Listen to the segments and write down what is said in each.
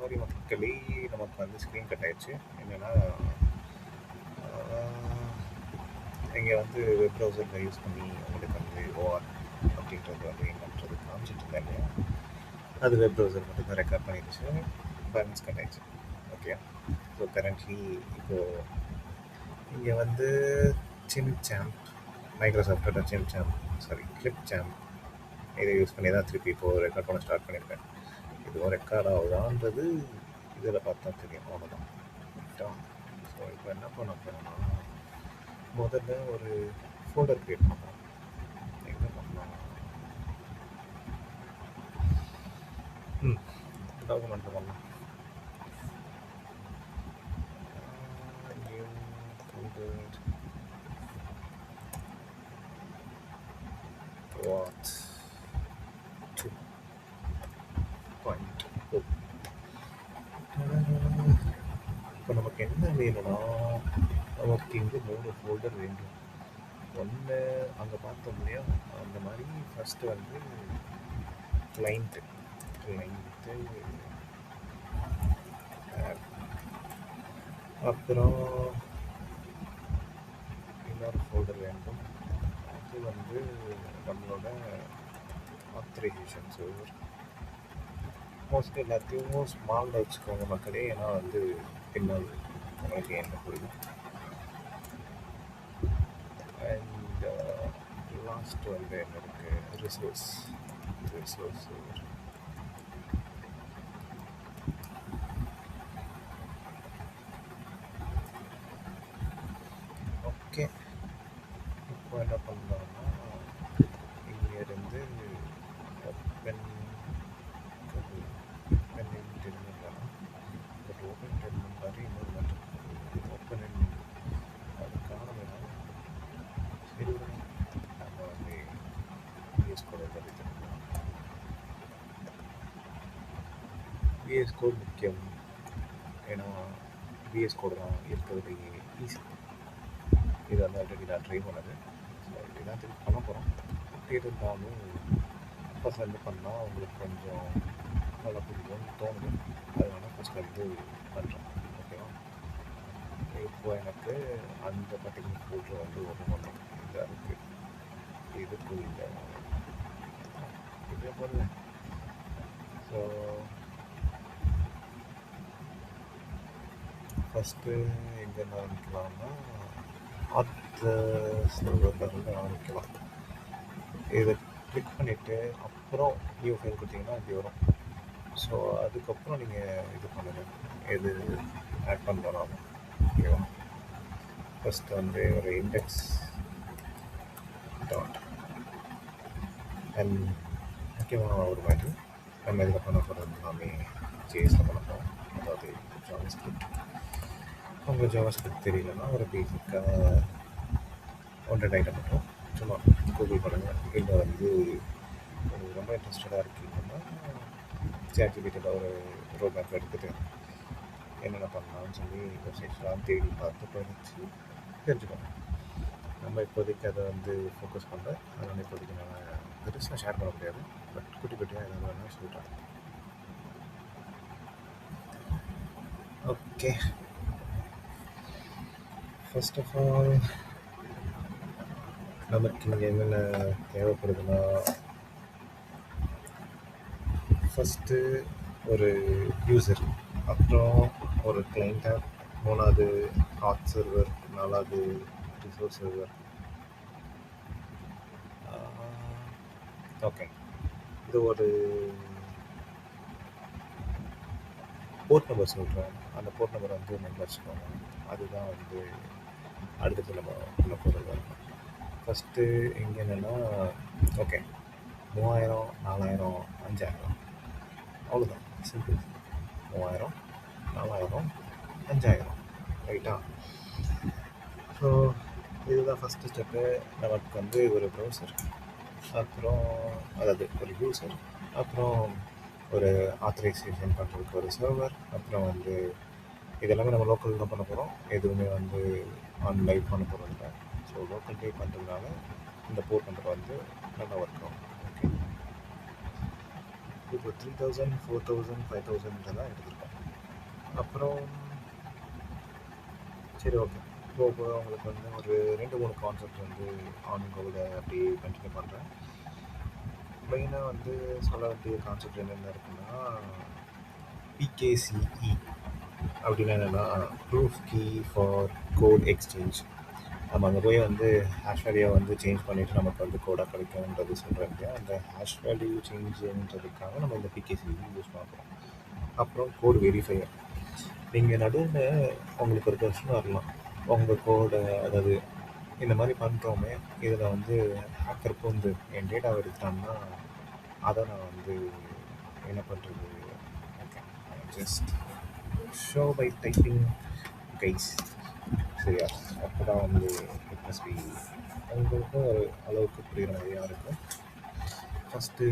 Sorry மக்களே, நமக்கு வந்து ஸ்க்ரீன் கட் ஆயிடுச்சு. என்னென்னா இங்கே வந்து வெப் ப்ரௌசரில் யூஸ் பண்ணி உங்களுக்கு வந்து ஓஆர் அப்படின்றது வந்து என்னன்றது காமிச்சிட்டு இருந்தேன் இல்லையா, அது வெப் ப்ரௌசர் மட்டும் தான் ரெக்கார்ட் பண்ணிடுச்சு, பேலன்ஸ் கட் ஆயிடுச்சு. ஓகே, ஸோ கரண்ட்லி இப்போது இங்கே வந்து சிம்சாம்ப், மைக்ரோசாஃப்டோட சிம்சாம்ப், சாரி கிளிப்சாம்ப், இதை யூஸ் பண்ணி தான் திருப்பி இப்போது ரெக்கார்ட் பண்ண ஸ்டார்ட் பண்ணியிருக்கேன். இதுவும் ரெக்கார்ட் ஆகுதான்றது இதில் பார்த்தா தெரியும், அவ்வளோதான். ஸோ இப்போ என்ன பண்ண போகிறோம்னா, முதல்ல ஒரு ஃபோல்டர் க்ரியேட் பண்ணலாம். எங்கே பண்ணலாம்? டாக்குமெண்ட்டில் பண்ணலாம். New folder what 2.0. இப்போ நமக்கு என்ன வேணும்னா, நமக்கு இங்கே 3 ஃபோல்டர் வேண்டும். ஒன்று அங்கே பார்த்தோம் இல்லையா, அந்த மாதிரி ஃபஸ்ட்டு வந்து கிளைண்ட்டு அப்புறம் இன்னொரு ஃபோல்டர் வேண்டும். அது வந்து நம்மளோட ஆத்தரைசேஷன் சர்வர். மோஸ்ட்லி எல்லாத்தையும் ஸ்மாலில் வச்சுக்கோங்க மக்களே, ஏன்னா வந்து பின்னால் உங்களுக்கு என்ன புரியும். அண்ட் லாஸ்ட் வந்து என்ன இருக்குது, ரிசோர்ஸ் சர்வர். ஓகே, இப்போ என்ன பண்ணலாம்னா, இங்கேருந்து open terminal, but open terminal மாதிரி இன்னொரு மட்டும் ஓப்பன் அது காரணம் சரி, நம்ம வந்து விஎஸ் கோடை பற்றி தெரிஞ்சுக்கலாம். விஎஸ் கோட் முக்கியம், ஏன்னா விஎஸ் கோடு தான் இருக்கிறதுலையே ஈஸி. இது வந்து ஆல்ரெடி நான் ட்ரை பண்ணது, ஸோ இதுதான் திருப்பி பண்ண போகிறோம். அப்படி இருந்தாலும் ஃபஸ்ட் வந்து பண்ணால் உங்களுக்கு கொஞ்சம் நல்லா பிடிக்கும்னு தோணுது, அதனால ஃபஸ்ட் வந்து பண்ணுறேன். ஓகேவா? இப்போ எனக்கு அந்த பர்டிகுலர் ஃபோல்டர் வந்து ஓப்பன் பண்ணணும். இதாக இருக்குது, இதுக்குள்ள இதே போடுங்க. ஸோ ஃபஸ்ட்டு எங்கேருந்து ஆரம்பிக்கலாம்னா, அந்த சர்வர்லேருந்து ஆரம்பிக்கலாம். இதை கிளிக் பண்ணிவிட்டு அப்புறம் நியூ ஃபைல் கொடுத்தீங்கன்னா இப்படி வரும். ஸோ அதுக்கப்புறம் நீங்கள் இது பண்ணுங்கள், எது ஆட் பண்ணலாம். ஓகேவா? ஃபஸ்ட்டு வந்து ஒரு இண்டெக்ஸ் டாட் அண்ட் முக்கியமான ஒரு மாதிரி நம்ம இதில் பண்ண போகிறது எல்லாமே ஜேஎஸில் பண்ண போகிறோம், அதாவது ஜாவாஸ்கிரிப்ட். உங்கள் ஜாவாஸ்கிரிப்ட் தெரியலன்னா ஒரு பேசிக்காக 100 ஐட்டம் மட்டும் சும்மா கூகுள் பண்ணுங்கள். இல்லை வந்து ரொம்ப இன்ட்ரெஸ்டடாக இருக்கீங்கன்னா சாட்ஜிபிடியில் ஒரு ரோட் மேப் எடுத்துகிட்டு என்னென்ன பண்ணலாம்னு சொல்லி வெப்சைட்ஸ்லாம் தேடி பார்த்து படித்து தெரிஞ்சுக்கோங்க. நம்ம இப்போதைக்கு அதை வந்து ஃபோக்கஸ் பண்ணுறேன், அதனால் இப்போதைக்கு நான் பெருசாக ஷேர் பண்ண முடியாது, பட் குட்டி குட்டியாக எதாவது வேணால் சொல்கிறேன். ஓகே, ஃபர்ஸ்ட் ஆஃப் ஆல் நமக்கு இங்கே என்னென்ன தேவைப்படுதுன்னா, ஃபஸ்ட்டு ஒரு யூசர், அப்புறம் ஒரு கிளைண்ட் ஆப், மூணாவது ஆத் சர்வர், நாலாவது ரிசோர்ஸ் சர்வர். ஓகே, இது ஒரு போர்ட் நம்பர் சொல்கிறேன், அந்த போர்ட் நம்பர் வந்து நீங்கள் வச்சுக்கோங்க. அதுதான் வந்து அடுத்தது நம்ம பண்ண போகிறது. ஃபஸ்ட்டு இங்கே என்னென்னா, ஓகே 3000, 4000, 5000, அவ்வளோதான், சிம்பிள். 3000, 4000, 5000, ரைட்டா? ஸோ இதுதான் ஃபஸ்ட்டு ஸ்டெப்பு. நமக்கு வந்து ஒரு ப்ரௌசர், அப்புறம் அதாவது ஒரு யூசர், அப்புறம் ஒரு ஆத்தரைசேஷன் பண்ணுறதுக்கு ஒரு சர்வர், அப்புறம் வந்து இதெல்லாமே நம்ம லோக்கல் தான் பண்ண போகிறோம், எதுவுமே வந்து ஆன்லைன் பண்ண போகிறது இல்லை. ஸோ லோக்கல் பே பண்ணுறதுனால இந்த போர்ட் நம்பர் வந்து நல்லா ஒர்க் ஆகும். ஓகே, இப்போ 3000, 4000, 5000 தான் எடுத்துருக்கோம். அப்புறம் சரி ஓகே. போக போக உங்களுக்கு வந்து ஒரு 2, 3 கான்செப்ட் வந்து ஆன் கோல அப்படியே கன்டின்யூ பண்றேன். மெயினா வந்து சொல்ல வேண்டிய கான்செப்ட் என்னென்ன இருக்குன்னா, பிகேசிஇ அப்படின்னா என்னன்னா, proof key for code exchange. நம்ம அங்கே போய் வந்து ஹேஷ் வேல்யூ வந்து சேஞ்ச் பண்ணிவிட்டு நமக்கு வந்து கோடாக கிடைக்கும்ன்றது சொல்கிறேன் இல்லையா? அந்த ஹேஷ் வேல்யூ சேஞ்சுன்றதுக்காக நம்ம இந்த பிகேசிஇ யூஸ் பண்ணுறோம். அப்புறம் கோட் வெரிஃபையர். நீங்கள் நடுவில் உங்களுக்கு ஒரு கொஸ்டின் வரலாம். உங்கள் கோடை அதாவது இந்த மாதிரி பண்ணுறோமே, இதில் வந்து ஹேக்கர் வந்து என் டேட்டாவை எடுத்துட்டாங்கன்னா அதை நான் வந்து என்ன பண்ணுறது? Okay, just show by typing guys. சரியா? அப்போ தான் வந்து இட் மஸ்ட் பி உங்களுக்கும் ஒரு அளவுக்கு புரிகிற மாதிரியாக இருக்கும். ஃபஸ்ட்டு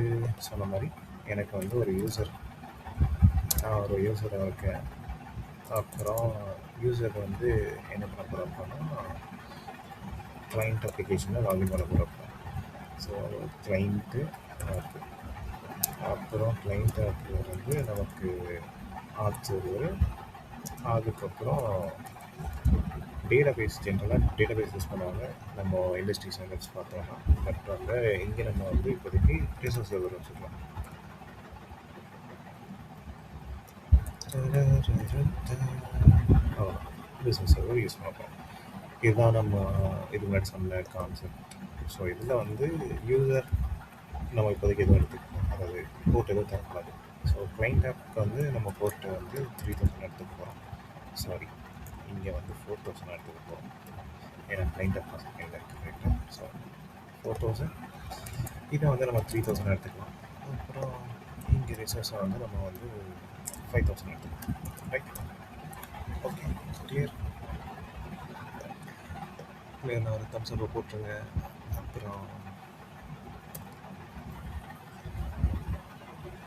சொன்ன மாதிரி எனக்கு வந்து ஒரு யூசர், நான் ஒரு யூஸராக இருக்கேன். அப்புறம் யூசர் வந்து என்ன பண்ண போகிறப்பன்னா கிளைண்ட் அப்ளிகேஷனை லாகின் பண்ண போகிறப்ப. ஸோ கிளைண்ட்டு ஆப்பு, அப்புறம் கிளைண்ட் ஆப்பில் வந்து நமக்கு ஆப் சர்வர், அதுக்கப்புறம் டேட்டாபேஸ். ஜென்ரலாக டேட்டாபேஸ் யூஸ் பண்ணுவாங்க நம்ம இண்டஸ்ட்ரி ஸ்டாண்டர்ட்ஸ் பார்த்தோம்னா. பட் வந்து இங்கே நம்ம வந்து இப்போதைக்கு ரிசோர்ஸ் சர்வர் வச்சுக்கலாம். ரிசோர்ஸ் சர்வர் யூஸ் பண்ணுறோம். இதுதான் நம்ம இது முன்னாடி சொன்ன கான்செப்ட். ஸோ இதில் வந்து யூசர் நம்ம இப்போதைக்கு எதுவும் எடுத்துக்கணும், அதாவது போர்ட் எதுவும் தரக்கூடாது. ஸோ கிளைண்ட் ஆப்புக்கு வந்து நம்ம போர்ட்டை வந்து 3000 எடுத்துக்க போகிறோம். சாரி, இங்கே வந்து 4000 எடுத்துக்க போகிறோம். ஏன்னா கிளைண்ட் ஆப் செகண்ட் இருக்குது ரைட்டு. ஸோ 4000, இதை வந்து நம்ம 3000 எடுத்துக்கலாம். அப்புறம் இங்கே ரிசோர்ஸை வந்து நம்ம வந்து 5000 எடுத்துக்கலாம். ரைட்? Okay, clear. நான் ஒரு தம்ஸ் அப் போட்டுருங்க. அப்புறம்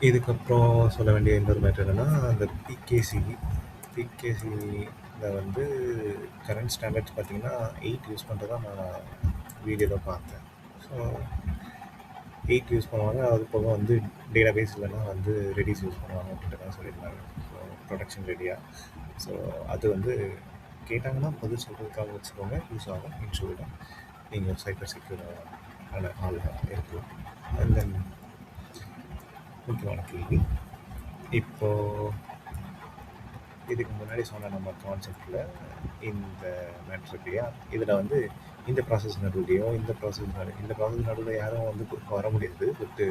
இதுக்கப்புறம் சொல்ல வேண்டிய இன்னொரு மேட்டர் என்னென்னா, அந்த பிகேசியில் வந்து கரண்ட் ஸ்டாண்டர்ட்ஸ் பார்த்திங்கன்னா 8 யூஸ் பண்ணுறதா நான் வீடியோவில் பார்த்தேன். ஸோ 8 யூஸ் பண்ணுவாங்க. அது போக வந்து டேட்டாபேஸ் இல்லைன்னா வந்து ரெடிஸ் யூஸ் பண்ணுவாங்க அப்படின்ற மாதிரி சொல்லியிருந்தாங்க. ஸோ ப்ரொடக்ஷன் ரெடியாக. ஸோ அது வந்து கேட்டாங்கன்னா பதில் சொல்கிறதுக்காக வச்சுக்கோங்க, யூஸ் ஆகும். இன்ஷூர்டாக நீங்கள் சைபர் செக்யூரான ஆளாக இருக்கலாம். அண்ட் தென் முக்கியமான கேள்வி, இப்போது இதுக்கு முன்னாடி சொன்ன நம்ம கான்செப்டில் இந்த மேட்ரு இல்லையா, இதில் வந்து இந்த ப்ராசஸ் நடுவுலையோ இந்த ப்ராசஸ் நடுவில் யாரும் வந்து குறுக்க வர முடியாது. பட்டு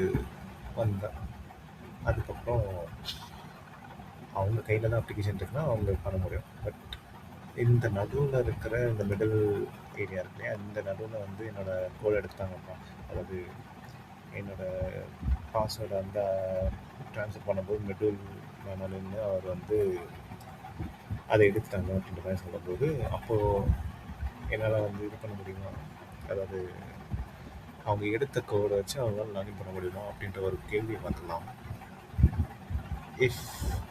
வந்தால் அதுக்கப்புறம் அவங்க கையில் தான் அப்ளிகேஷன் இருக்குன்னா அவங்க பண்ண முடியும். பட் இந்த நடுவில் இருக்கிற இந்த மிடில் ஏரியா இருக்கு இல்லையா, இந்த நடுவில் வந்து என்னோடய கோல் எடுத்துட்டாங்கப்பா, அதாவது என்னோடய பாஸ்வேர்டை வந்து ட்ரான்ஸ்ஃபர் பண்ணும்போது மிடில் மேனுவல்னு அவர் வந்து அதை எடுத்துட்டாங்க அப்படின்ற மாதிரி சொல்லும்போது, அப்போது என்னால் வந்து இது பண்ண முடியுமா, அதாவது அவங்க எடுத்த கோடை வச்சு அவங்களால லாகின் பண்ண முடியுமா அப்படின்ற ஒரு கேள்வியை பார்க்கலாம். இஃப்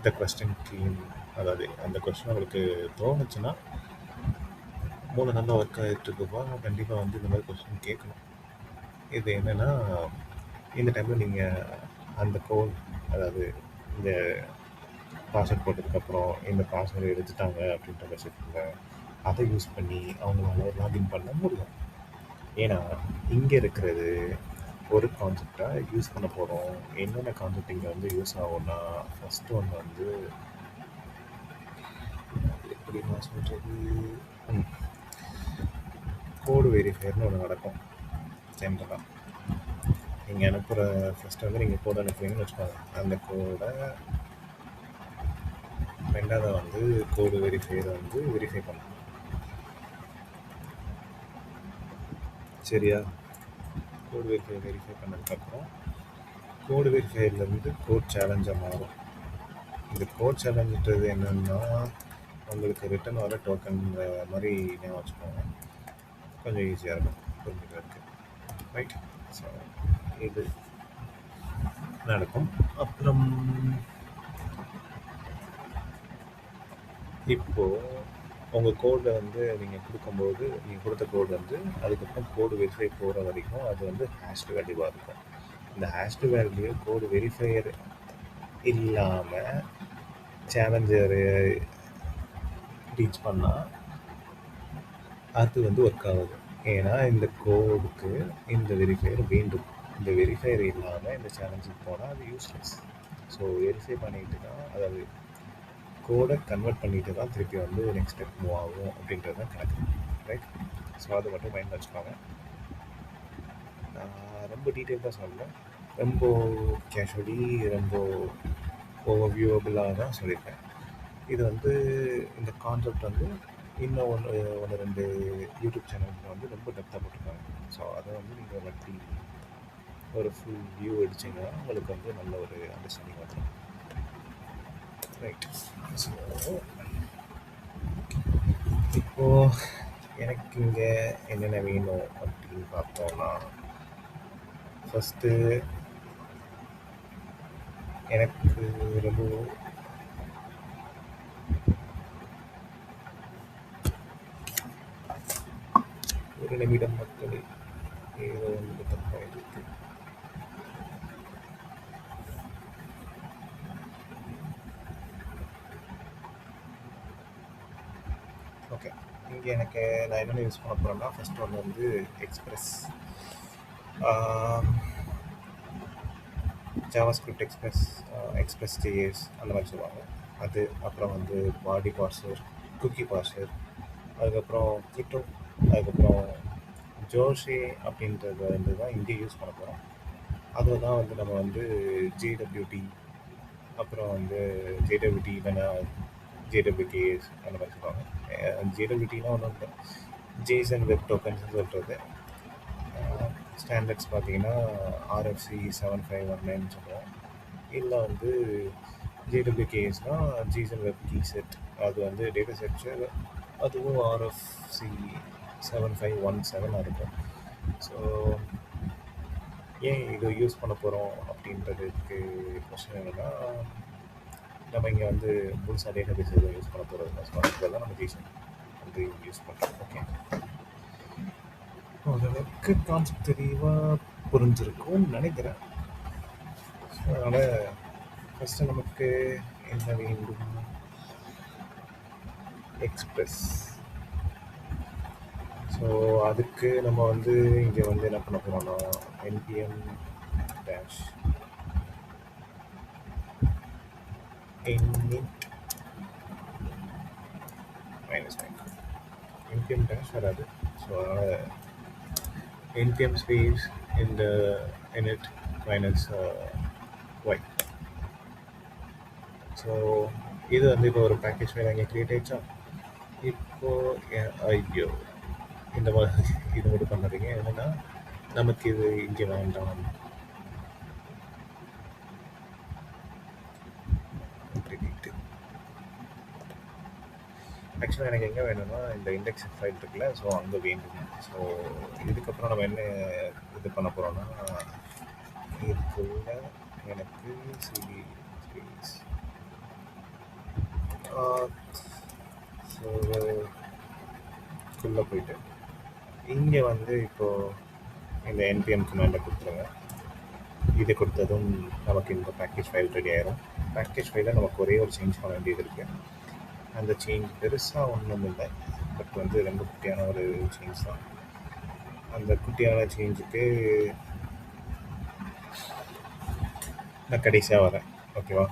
த கொஸ்டின் கேம், அதாவது அந்த கொஸ்டின் அவங்களுக்கு தோணுச்சுன்னா, மூணு நல்லா ஒர்க் ஆகிட்டு இருக்குப்பா, கண்டிப்பாக வந்து இந்த மாதிரி கொஸ்டின் கேட்கணும். இது என்னென்னா, இந்த டைமில் நீங்கள் அந்த கோட், அதாவது இந்த பாஸ்வேர்ட் போட்டதுக்கப்புறம் இந்த பாஸ்வேர்டு எடுத்துட்டாங்க அப்படின்ற பட்சத்தில் அதை யூஸ் பண்ணி அவங்களால லாகின் பண்ண முடியும். ஏன்னா இங்கே இருக்கிறது ஒரு கான்செப்டாக யூஸ் பண்ண போகிறோம். என்னென்ன கான்செப்ட் இங்கே வந்து யூஸ் ஆகும்னா, ஃபஸ்ட்டு ஒன்று வந்து எப்படி நான் சொல்கிறது, கோடு வெரிஃபையர்னு ஒன்று நடக்கும். ஜென்ரலாக நீங்கள் அனுப்புகிற ஃபஸ்ட்டு வந்து நீங்கள் கோடு அனுப்புறீங்கன்னு வச்சுக்கோங்க. அந்த கோடை ரெண்டாவது வந்து கோடு வெரிஃபையர் வந்து வெரிஃபை பண்ணணும். சரியா? கோடு வெரிஃபை பண்ணதுக்கப்புறம் கோடு வெரிஃபையர்லேருந்து கோட் சேலஞ்சாக மாறும். இந்த கோட் சேலஞ்சுன்றது என்னென்னா, உங்களுக்கு ரிட்டன் வர டோக்கன் மாதிரி ஞாபகம் வச்சுக்கோங்க. கொஞ்சம் ஈஸியாக இருக்கும் புரிஞ்சுக்கிறதுக்கு. ரைட்? ஸோ இது நடக்கும். அப்புறம் இப்போது உங்கள் கோடை வந்து நீங்கள் கொடுக்கும்போது, நீங்கள் கொடுத்த கோடு வந்து அதுக்கப்புறம் கோடு வெரிஃபை போகிற வரைக்கும் அது வந்து ஹேஷ்டு வேல்யூவாக இருக்கும். இந்த ஹேஷ்டு வேல்யூ கோடு வெரிஃபையர் இல்லாமல் சேலஞ்சரு ரீச் பண்ணால் அது வந்து ஒர்க் ஆகுது. ஏன்னா இந்த கோடுக்கு இந்த வெரிஃபையர் வேண்டும். இந்த வெரிஃபையர் இல்லாமல் இந்த சேலஞ்சுக்கு போனால் அது யூஸ்லெஸ். ஸோ வெரிஃபை பண்ணிட்டு தான், அதாவது கோடை கன்வெர்ட் பண்ணிட்டு தான் திருப்பி வந்து நெக்ஸ்ட் ஸ்டெப் மூவ் ஆகும் அப்படின்றது தான் கணக்கு, ரைட்? ஸோ அது மட்டும் மைண்டில் வச்சுக்கோங்க. நான் ரொம்ப டீட்டெயில்டாக சொல்லலை, ரொம்ப கேஷுவலி, ரொம்ப ஓவர்வியூவபிளாக தான் சொல்லியிருக்கேன். இது வந்து இந்த கான்செப்ட் வந்து இன்னும் ஒன்று ரெண்டு யூடியூப் சேனல்ஸில் வந்து ரொம்ப டெப்த்தாக போட்டிருக்காங்க. ஸோ அதை வந்து நீங்கள் வட்டி ஒரு ஃபுல் வியூ அடிச்சிங்கன்னா உங்களுக்கு வந்து நல்ல ஒரு அண்டர்ஸ்டாண்டிங் வந்துடும், ரைட்? ஸோ இப்போது எனக்கு இங்கே என்னென்ன வேணும் அப்படின்னு பார்த்தோம்னா, ஃபஸ்ட்டு எனக்கு ரொம்ப ஒரு நிமிடம் மக்களே, ஏதோ ஒன்று தப்பாக இருக்கு. ஓகே, இங்கே எனக்கு நான் என்னென்ன யூஸ் பண்ண போகிறேன்னா, ஃபஸ்ட் ஒன்று வந்து express, JavaScript express, express JS அந்த மாதிரி சொல்லுவாங்க அது. அப்புறம் வந்து பாடி பார்சர், குக்கி பார்சர், அதுக்கப்புறம் கிட்டோ, அதுக்கப்புறம் ஜோஷி அப்படின்றது வந்து தான் இங்கே யூஸ் பண்ண போகிறோம். அதில் தான் வந்து நம்ம வந்து ஜேடபிள்யூடி, அப்புறம் வந்து ஜேடபிள்யூடி இல்லைன்னா ஜேடபிள்யூடிஎஸ் அந்த மாதிரி சொல்லுவாங்க. ஜேடபிள்யூடினா ஒன்றும் இல்லை, ஜேசன் வெப் டோக்கன்ஸ் சொல்கிறது. ஸ்டாண்டர்ட்ஸ் பார்த்தீங்கன்னா RFC 7519 சொல்லுவோம். இல்லை வந்து ஜேடபிள்யூகேஎஸ்னால் ஜேசன் வெப் கீ செட், அது வந்து டேட்டா ஸ்ட்ரக்சர், அதுவும் RFC 7517 இருக்கும். ஸோ ஏன் இதை யூஸ் பண்ண போகிறோம் அப்படின்றதுக்கு கொஸ்டின் என்னென்னா, நம்ம இங்கே வந்து முழுசாக டேட்டா பேஸ் எதுவும் யூஸ் பண்ண போகிறது, ஸோ அதுக்கு தான் நம்ம ஜேசன் வந்து யூஸ் பண்ணுறோம். ஓகே, ஓரளவுக்கு கான்செப்ட் தெளிவாக புரிஞ்சிருக்கும்னு நினைக்கிறேன். ஸோ அதனால் ஃபஸ்ட்டு நமக்கு என்ன வேண்டும், எக்ஸ்பிரஸ். ஸோ அதுக்கு நம்ம வந்து இங்கே வந்து என்ன பண்ண போகிறோம்னா, npm dash init -9 npm dash வராது. ஸோ அதனால் npm space இந்த init -y. ஸோ இது வந்து இப்போ ஒரு பேக்கேஜ் ஃபைல் அங்கே க்ரியேட் ஆகிடுச்சா. இப்போது ஐயோ இந்த மாதிரி இது மட்டும் பண்ணாதீங்க, என்னென்னா நமக்கு இது இங்கே வேண்டாம். ஆக்சுவலாக எனக்கு எங்கே வேணும்னா இந்த இண்டெக்ஸ் ஃபைல் இருக்குல்ல, ஸோ அங்கே வேண்டும். ஸோ இதுக்கப்புறம் நம்ம என்ன இது பண்ண போகிறோம்னா, இதுக்குள்ள எனக்கு சிடி ஸ்பேஸ் ஸோ குள்ளே போயிட்டு இங்கே வந்து இப்போது இந்த npm கமாண்டை கொடுத்துருங்க. இது கொடுத்ததும் நமக்கு இந்த பேக்கேஜ் ஃபைல் ரெடி ஆயிரும். பேக்கேஜ் ஃபைலில் நமக்கு ஒரே ஒரு சேஞ்ச் பண்ண வேண்டியது இருக்குது. அந்த சேஞ்ச் பெருசாக ஒன்றும் இல்லை, பட் வந்து ரொம்ப குட்டியான ஒரு சேஞ்ச் தான். அந்த குட்டியான சேஞ்சுக்கு நான் கடைசியாக வரேன், ஓகேவா?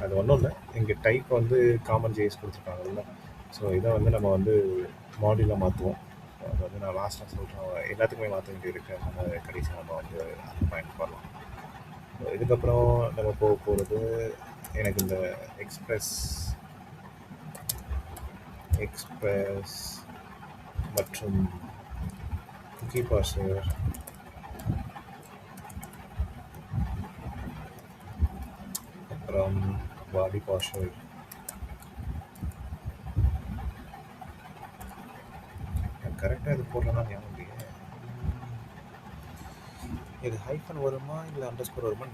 அது ஒன்றும் இல்லை, இங்கே டைப் வந்து காமன் ஜேஎஸ் கொடுத்துருக்காங்கல்ல, ஸோ இதை வந்து நம்ம வந்து மாடியூலாக மாற்றுவோம். அது வந்து நான் லாஸ்ட்டாக சொல்கிறேன், எல்லாத்துக்குமே மாற்ற வேண்டியது இருக்குது, அதனால் கடைசியாக நம்ம வந்து அந்த பாயிண்ட் பண்ணலாம். இதுக்கப்புறம் நம்ம போக போகிறது எனக்கு இந்த எக்ஸ்பிரஸ் மற்றும் குக்கி பார்சர், அப்புறம் பாடி பார்சர், கரெக்டாக இது போடலாம் ஞாபகம் இல்லையே, இது ஹைஃபன் வருமா இல்லை அண்டர்ஸ்கோர் வருமா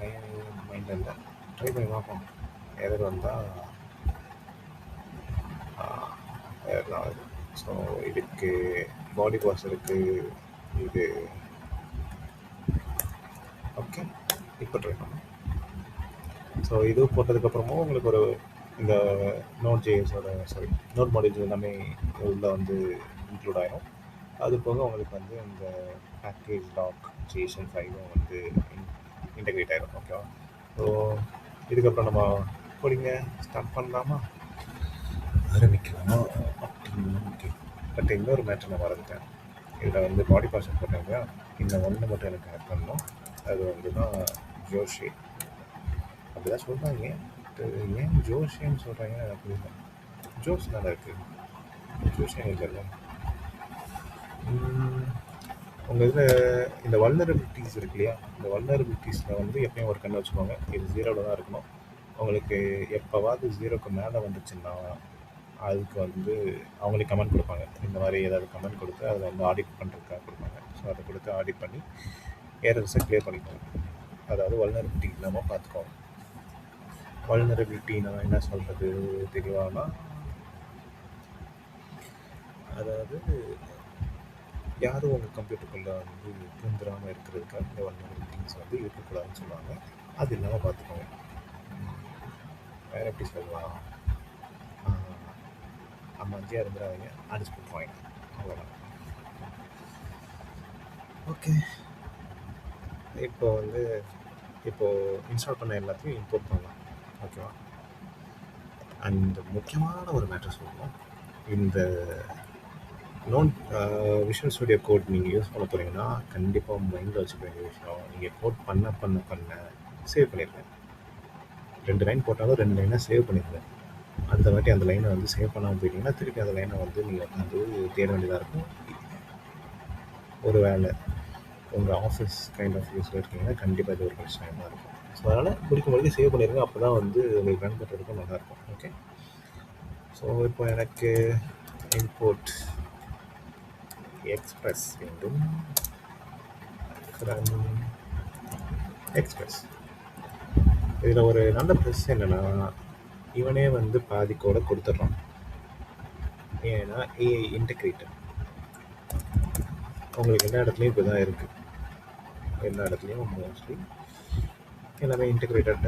மைண்டில் இல்லை, ட்ரை பண்ணி பார்ப்போம். எரர் வந்தால் எரர் ஆகுது. ஸோ இதுக்கு பாடி பார்சருக்கு இது ஓகே, இப்போ ட்ரை பண்ணோம். ஸோ இது போட்டதுக்கப்புறமும் உங்களுக்கு ஒரு இந்த நோட் ஜேஎஸோட சாரி நோட் மாடியூல்ஸ் எல்லாமே உள்ள வந்து இன்க்ளூட் ஆயிரும். அது போக உங்களுக்கு வந்து இந்த பேக்கேஜ் லாக் ஜேசன் ஃபைலும் வந்து இன்டெகிரேட் ஆயிரும். ஓகேவா? ஸோ இதுக்கப்புறம் நம்ம கோடிங்க ஸ்டார்ட் பண்ணலாமா, ஆரம்பிக்கலாமா அப்படின்னு? ஓகே, பட் இன்னொரு மேட்ரு நான் மறந்துட்டேன். இதில் வந்து பாடி பார்சல் போட்டாங்க, இந்த ஒன்று மட்டும் எனக்கு ஆட் பண்ணணும். அது வந்து தான் ஜோஷி அப்படி தான் சொல்கிறாங்க. ஏன் ஜோஷின்னு சொல்கிறாங்க அப்படின்னு ஜோஷ் நல்லா இருக்குது, ஜோஷியம் இல்லைல்ல. உங்கள் இதில் இந்த வல்னரபிலிட்டிஸ் இருக்கு இல்லையா, இந்த வல்னரபிலிட்டிஸில் வந்து எப்பயும் ஒரு கண்ணை வச்சுக்கோங்க. இது 0ல் தான் இருக்கணும். உங்களுக்கு எப்போவாது 0க்கு மேலே வந்துச்சுன்னா அதுக்கு வந்து அவங்களே கமெண்ட் கொடுப்பாங்க. இந்த மாதிரி ஏதாவது கமெண்ட் கொடுத்து அதில் வந்து ஆடிட் பண்ணுறதுக்காக கொடுப்பாங்க. ஸோ அதை கொடுத்து ஆடிட் பண்ணி ஏரர்ஸை கிளியர் பண்ணிக்கோங்க. அதாவது வல்னரபிலிட்டி இல்லாமல் பார்த்துக்கோங்க. வல்னரபிலிட்டி நான் என்ன சொல்கிறது தெளிவானா, அதாவது யாரும் உங்கள் கம்ப்யூட்டருக்குள்ளே வந்து பூந்துடாமல் இருக்கிறதுக்காக இந்த வல்னரபிலிட்டிஸ் வந்து இருக்கக்கூடாதுன்னு சொல்லுவாங்க. அது இல்லாமல் பார்த்துக்கோங்க. வேறு எப்படி சொல்லலாம், அம்மாஞ்சியாக இருந்துடாதீங்க, அடிச்சு போட்டுருவாங்க, அவ்வளோதான். ஓகே, இப்போது இன்ஸ்டால் பண்ண எல்லாத்தையும் இம்போர்ட் பண்ணலாம். ஓகேவா? அண்ட் முக்கியமான ஒரு மேட்டர் சொல்லணும். இந்த விஷுவல் ஸ்டுடியோ கோட் நீங்கள் யூஸ் பண்ண போகிறீங்கன்னா கண்டிப்பாக மைண்டில் வச்சுக்க வேண்டிய விஷயம், நீங்கள் கோட் பண்ண சேவ் பண்ணிடுங்க. 2 லைன் போட்டாலும் 2 லைனாக சேவ் பண்ணிடுங்க. அந்த வாட்டி அந்த லைனை வந்து சேவ் பண்ணாமல் போயிட்டீங்கன்னா திருப்பி அந்த லைனை வந்து நீங்கள் வந்து தேட வேண்டியதாக இருக்கும். ஒரு வேலை உங்கள் ஆஃபீஸ் கைண்ட் ஆஃப் யூஸில் இருக்கீங்கன்னா கண்டிப்பாக இது ஒரு பிரச்சனையாக தான் இருக்கும். ஸோ அதனால் முடிக்கும் சேவ் பண்ணிடுங்க. அப்போ தான் வந்து உங்களுக்கு ரன் பண்ணுறதுக்கும் நல்லாயிருக்கும். ஓகே, ஸோ இப்போ எனக்கு இம்போர்ட் எக்ஸ்பிரஸ் வேண்டும். எக்ஸ்பிரஸ் இதில் ஒரு நல்ல ப்ளஸ் என்னென்னா, இவனே வந்து பாதி கோட கொடுத்துட்றான். ஏன்னா ஏஐ இன்டெகிரேட்டட் உங்களுக்கு எல்லா இடத்துலையும் இப்போ தான் இருக்குது. எல்லா இடத்துலையும் மோஸ்ட்லி எல்லாமே இன்டெகிரேட்டட்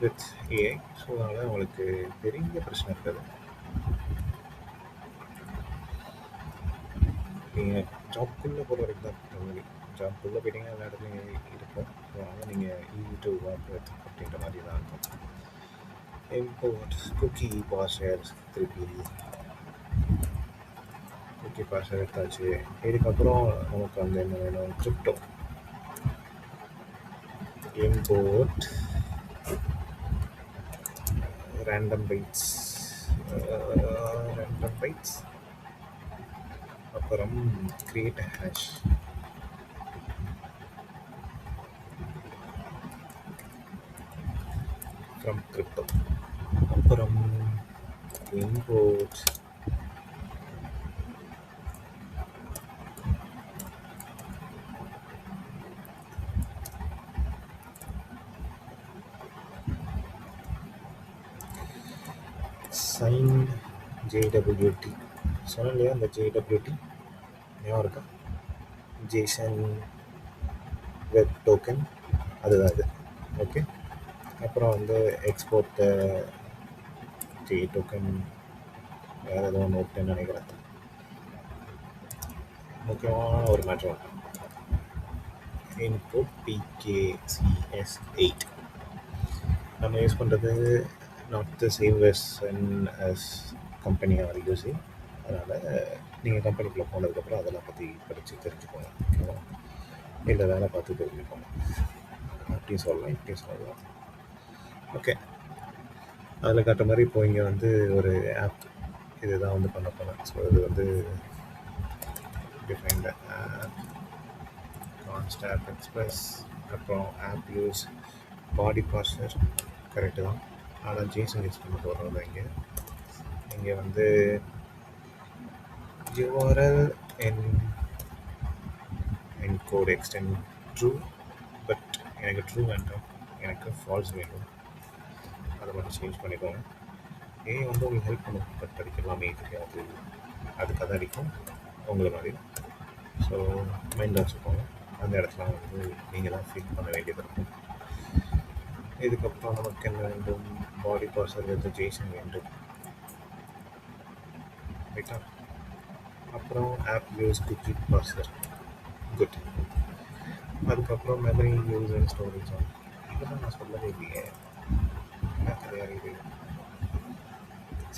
வித் ஏஐ. ஸோ அதனால் உங்களுக்கு பெரிய பிரச்சனை இருக்காது. நீங்கள் ஜாப்குள்ளே போகிற வரைக்கும் தான் கம்மி. ஜாப்குள்ளே போயிட்டீங்கன்னா எல்லா இடத்துலையும் இருக்கும். ஸோ அதனால் நீங்கள் ஈஸி டு ஒர்க் வித் அப்படின்ற மாதிரி தான் இருக்கும். இம்போர்ட் குக்கி பாஷர், திருப்பி குக்கி பாஷர் எடுத்தாச்சு. இதுக்கப்புறம் நமக்கு வந்து என்ன வேணும், கிரிப்டோ. இம்போர்ட் ரேண்டம் பைட்ஸ், அப்புறம் கிரியேட் ஹேஷ். From crypto. அப்புறம் இம்போர்ட் சைன் JWT. சொன்னேன் இல்லையா, அந்த JWT ஞாபகம் இருக்கா? ஜேசன் வெப் டோக்கன், அதுதான் இது. ஓகே, அப்புறம் வந்து எக்ஸ்போர்ட் ஜே டோக்கன், வேறு ஏதோ நோட்டுன்னு நினைக்கிறேன். முக்கியமான ஒரு மேட்ரு இன்புட் PKCS8 நம்ம யூஸ் பண்ணுறது not the same version as company are using. அதனால் நீங்கள் கம்பெனிக்குள்ளே போனதுக்கப்புறம் அதெல்லாம் பற்றி படித்து தெரிஞ்சுக்கோங்க. ஓகேவா? இல்லை வேலை பார்த்து தெரிஞ்சுக்கோங்க. அப்படியும் சொல்லலாம், இப்படியும் சொல்லலாம். ஓகே, அதில் காட்டுற மாதிரி இப்போ இங்கே வந்து ஒரு ஆப் இதுதான் வந்து பண்ண போனேன். ஸோ இது வந்து டிஃபைன்ட் ஆப் கான்ஸ்டாப் எக்ஸ்பிரஸ், அப்புறம் ஆப் யூஸ் பாடி பார்சர். கரெக்டு தான், ஆனால் ஜேசன் யூஸ் பண்ண போகிறோம். இங்கே வந்து URL encode extend true, but எனக்கு ட்ரூ வேண்டாம், எனக்கு ஃபால்ஸ் வேணும். அதை மட்டும் சேஞ்ச் பண்ணிக்கோங்க. வந்து உங்களுக்கு ஹெல்ப் பண்ணும், பட் படிக்கலாம் தெரியாது, அதுக்காக தான் அடிக்கும் உங்களை மாதிரி. ஸோ மைண்டில் வச்சுக்கோங்க. அந்த இடத்துல வந்து நீங்கள் தான் ஃபீல் பண்ண வேண்டியது இருக்கும். இதுக்கப்புறம் நமக்கு என்ன வேண்டும், பாடி பார்சல் வித் ஜேசன் வேண்டும். ரைட்டா? அப்புறம் app use to keep parcel. Good. அதுக்கப்புறம் memory use and storage on. இதெல்லாம் நான் சொல்லவே இல்லையே. என்ன கிடையாது இது.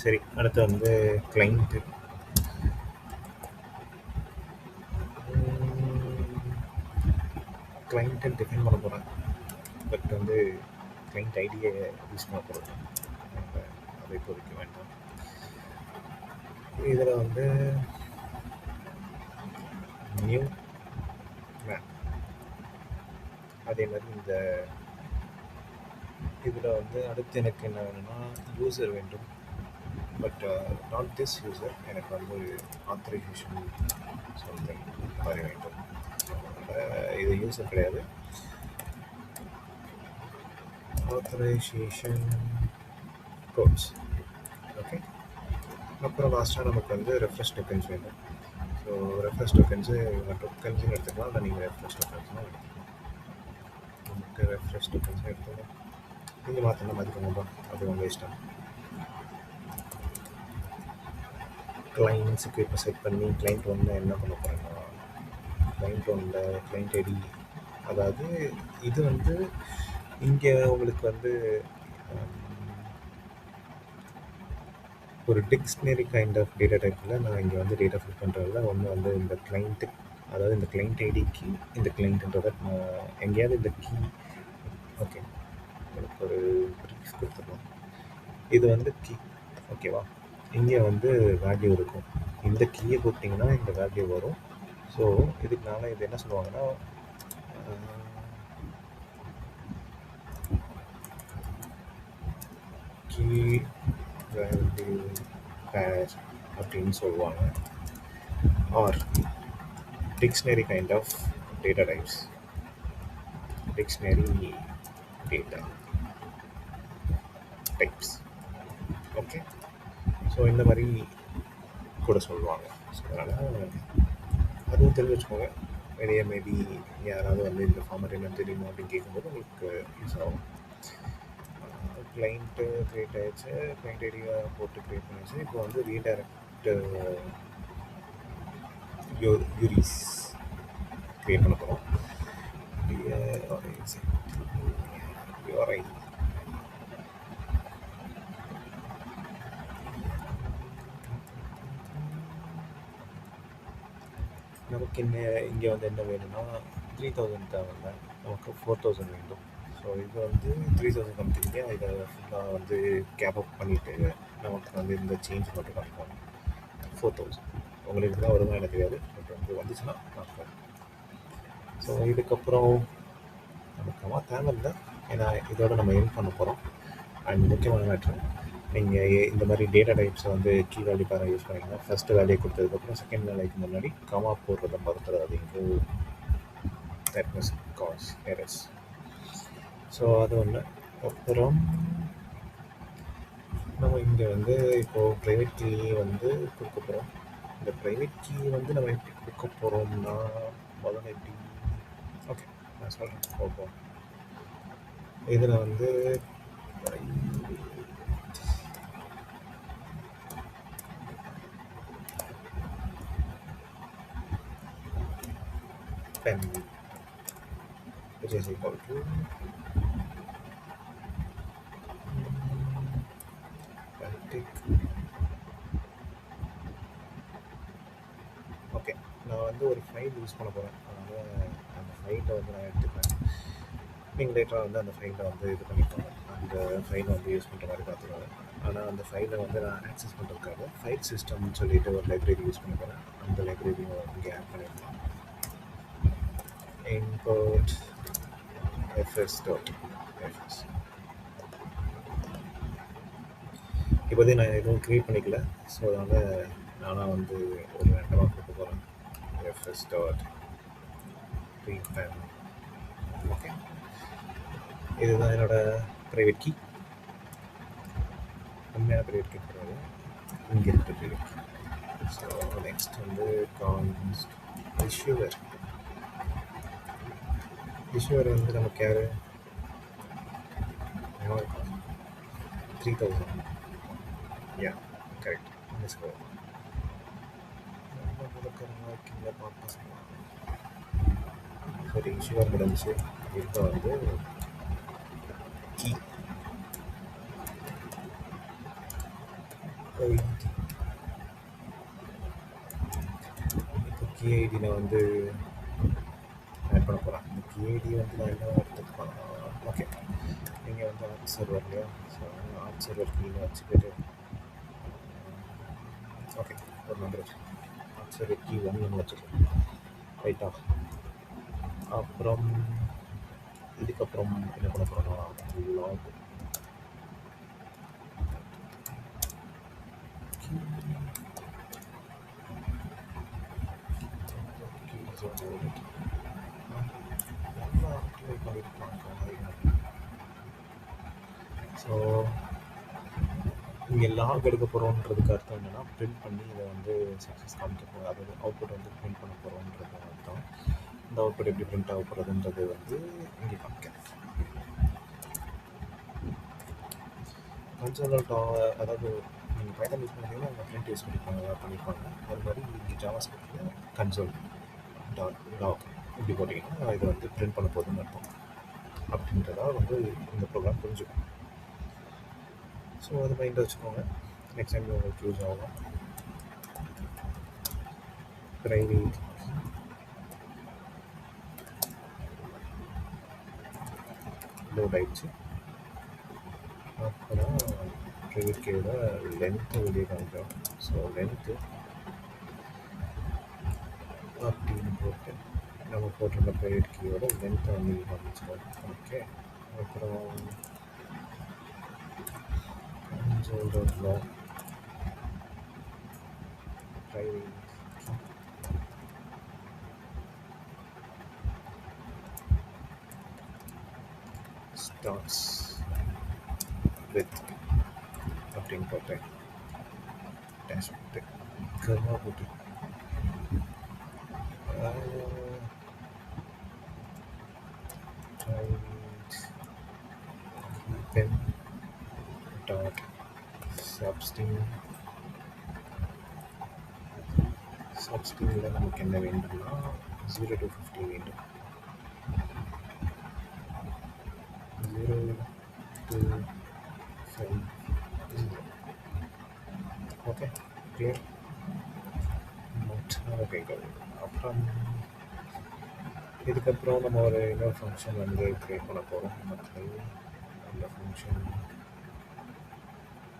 சரி, அடுத்து வந்து கிளைண்ட்டு. கிளைண்ட்டை டிஃபைன் பண்ண போகிறேன். பட் வந்து கிளைண்ட் ஐடியை யூஸ் பண்ண போகிறது. அதை இப்போதைக்கு வேண்டாம். இதில் வந்து நியூ மேப், அதே மாதிரி இந்த இதில் வந்து அடுத்து எனக்கு என்ன வேணும்னா யூசர் வேண்டும். பட் நாட் திஸ் யூசர், எனக்கு வந்து ஆத்தரைசேஷன் சம்திங் மாதிரி வேண்டும். இது யூசர் கிடையாது, ஆத்தரைசேஷன் கோட்ஸ். ஓகே. அப்புறம் லாஸ்ட்டாக நமக்கு வந்து ரெஃப்ரெஷ் டோக்கன்ஸ் வேணும். ஸோ ரெஃப்ரெஷ் டோக்கன்ஸு டோக்கன்ஸும் எடுத்துக்கலாம், இல்லை நீங்கள் ரெஃப்ரெஷ் டோக்கன்ஸ்லாம் எடுத்துக்கலாம். நமக்கு ரெஃப்ரெஷ் டோக்கன்ஸும் எடுத்துக்கலாம். நீங்கள் மாற்றினா மாற்றிக்கோங்கப்பா, அது உங்கள் இஷ்டம். கிளைண்ட்ஸுக்கு இப்போ செட் பண்ணி கிளைண்ட் ஒன்று என்ன பண்ண போகிறேன்னா, கிளைண்ட் ஒன்றில் கிளைண்ட் ஐடி, அதாவது இது வந்து இங்கே உங்களுக்கு வந்து ஒரு டிக்ஷனரி கைண்ட் ஆஃப் டேட்டா டைப்பில் நான் இங்கே வந்து டேட்டா ஃபில் பண்ணுறதுல ஒன்று வந்து இந்த கிளைண்ட்டு, அதாவது இந்த கிளைண்ட் ஐடிக்கு இந்த கிளைண்ட்டுன்றதை நான் எங்கேயாவது இந்த கீ, ஓகே உங்களுக்கு ஒரு ப்ரீஃப் கொடுத்துருவோம். இது வந்து கீ, ஓகேவா? இங்கே வந்து வேல்யூ இருக்கும். இந்த கீயை கொடுத்தீங்கன்னா இந்த வேல்யூ வரும். ஸோ இதுக்குனால இது என்ன சொல்லுவாங்கன்னா கீ வேல்யூ பேர் அப்படின்னு சொல்லுவாங்க. Or dictionary kind of data types, dictionary data types. Okay. So இந்த மாதிரி கூட சொல்லுவாங்க. ஸோ அதனால் அதுவும் தெரிஞ்சு வச்சுக்கோங்க. வெளியே மேபி யாராவது வந்து இந்த ஃபார்மேட் என்னன்னு தெரியுமா அப்படின்னு கேட்கும்போது உங்களுக்கு யூஸ் ஆகும். கிளைண்ட்டு க்ரியேட் ஆகிடுச்சு, கிளைண்ட் ஐடியை போட்டு க்ரியேட் பண்ணிடுச்சு. இப்போ வந்து ரீடைரக்ட் யூரிஸ் க்ரியேட் பண்ண போகிறோம். யூஆர்ஐ நமக்கு இங்கே வந்து என்ன வேணும்னா 3000 தேவையில்ல, நமக்கு 4000 வேண்டும். ஸோ இது வந்து 3000 கம்பெனிக்கு இதை ஃபுல்லாக வந்து கேப் அப் பண்ணிவிட்டு நமக்கு வந்து இந்த சேஞ்ச் மட்டும் பண்ணிக்கோங்க. 4000 உங்களுக்கு தான் வருமா எனக்கு தெரியாது, பட் வந்து வந்துச்சுன்னா பார்ப்பேன். ஸோ இதுக்கப்புறம் நமக்கு தேவையில்லை, ஏன்னா இதோட நம்ம எண்ட் பண்ண போகிறோம். அண்ட் முக்கியமான மேட்ரு, நீங்கள் இந்த மாதிரி டேட்டா டைப்ஸை வந்து கீ வேல்யூ பேரை யூஸ் பண்ணிங்கன்னா ஃபஸ்ட்டு வேல்யூ கொடுத்ததுக்கப்புறம் செகண்ட் வேல்யூக்கு முன்னாடி கமா போடுறதை மறந்துடாதீங்க. தட் மஸ் காஸ் எரர்ஸ். ஸோ அது ஒன்று. அப்புறம் நம்ம இங்கே வந்து இப்போது ப்ரைவேட் கீ வந்து கொடுக்க போகிறோம். இந்த ப்ரைவேட் கீ வந்து நம்ம எப்படி கொடுக்க போகிறோம்னா முதல்ல எப்படி, ஓகே நான் சொல்கிறேன் போப்போம். இதில் வந்து pen which is equal to Baltic. Okay, நான் வந்து ஒரு ஃபைல் யூஸ் பண்ண போகிறேன், அதனால் அந்த ஃபைலை வந்து நான் எடுத்துக்கிறேன். நீங்கள் லேட்டராக வந்து அந்த ஃபைலை வந்து இது பண்ணிக்கோங்க, அந்த ஃபைலை வந்து யூஸ் பண்ணுற மாதிரி பார்த்துக்கோங்க. ஆனால் அந்த ஃபைலை வந்து நான் ஆக்சஸ் பண்ணுறதுக்காக ஃபைல் சிஸ்டம்னு சொல்லிட்டு ஒரு லைப்ரரி யூஸ் பண்ண போகிறேன். அந்த லைப்ரரியை இங்கே ஆட் பண்ணிடலாம். import fs.fs. இப்போதே நான் எதுவும் க்ரியேட் பண்ணிக்கல, ஸோ அதனால் நானாக வந்து ஒரு ரெண்டமாக கொடுக்க போகிறேன். fs.readpen. ஓகே, இதுதான் என்னோடய ப்ரைவேட் கீ. உண்மையான ப்ரைவேட் கீ கிடையாது, இங்கே இருக்கிற ப்ரைவேட் கீ. ஸோ நெக்ஸ்ட் வந்து கான்ஸ்ட் இஷ்யூவர். இஷ்யூவர் வந்து நமக்கு யார், 3000. Yeah, correct. Let's go. நம்ம கொடுக்குறவங்க கீழே பார்க்க சொல்லலாம். சரி, ஷுகர் முடிஞ்சு. இப்போ வந்து கீ ஐடி. இப்போ கீ ஐடி நான் வந்து ஆட் பண்ண போகிறேன். இந்த கீ ஐடி வந்து நான் என்ன எடுத்துக்கலாம். ஓகே, நீங்கள் வந்து ஆர்ட் சர்வர் இல்லையா? ஸோ ஆர்ட் சர்வர் கீழே வச்சுக்கிட்டு ஓகே ஒரு நம்பர் வச்சு ஆர்ட் சர்வர் கீ 1 வச்சுக்கலாம். ரைட்டா? அப்புறம் இதுக்கப்புறம் என்ன பண்ண போகிறோம்னா லாக் ஸோ இங்கே லாக் எடுக்க போகிறோன்றதுக்கு அர்த்தம் என்னென்னா பிரிண்ட் பண்ணி இதை வந்து சக்ஸஸ் காமிக்க போகிறோம். அதாவது அவுட்புட் வந்து பிரிண்ட் பண்ண போகிறோன்றது அர்த்தம். இந்த அவுட்புட் எப்படி பிரிண்ட் ஆக போகிறதுன்றது வந்து இங்கே காமிக்கிறேன். கன்சோல் அதாவது நீங்கள் பைத்தன் யூஸ் பண்ணிங்கன்னா அவங்க பிரிண்ட் யூஸ் பண்ணியிருப்பாங்க. அது மாதிரி இங்கே ஜாவாஸ்கிரிப்டில் கன்சோல் லாக் இப்படி போட்டிங்கன்னா இதை வந்து பிரிண்ட் பண்ண போகுதுன்னு அர்த்தம். அப்படின்றதா வந்து இந்த ப்ரோக்ராம் புரிஞ்சுக்கும். ஸோ அது மைண்டில் வச்சுக்கோங்க. நெக்ஸ்ட் டைம் உங்களுக்கு யூஸ் ஆகும். ப்ரைவேட் லோட் ஆயிடுச்சு. அப்புறம் ப்ரைவேட் கீயோட லென்த்து வெளியே காமிக்கிறோம். ஸோ லென்த்து அப்படின்னு போட்டு நம்ம போட்டிருந்த ப்ரைவேட் கீயோட லென்த்தை வந்து காமிச்சிடும். ஓகே, அப்புறம் லாக் ப்ரைவேட் ஸ்டார்ட்ஸ் வித் அப்படின்னு போட்டேன். டேஷ் போட்டு கர்மா போட்டு பென் டாட் சப்ஸ்டிங்கில் நமக்கு என்ன வேண்டும்னா 0 to 50 வேண்டும். 0 to 5 ஓகே கிளியர். ஓகேங்க. அப்புறம் இதுக்கப்புறம் நம்ம ஒரு இன்னொரு ஃபங்க்ஷன் வந்து க்ரியேட் பண்ண போகிறோம். அந்த ஃபங்க்ஷன்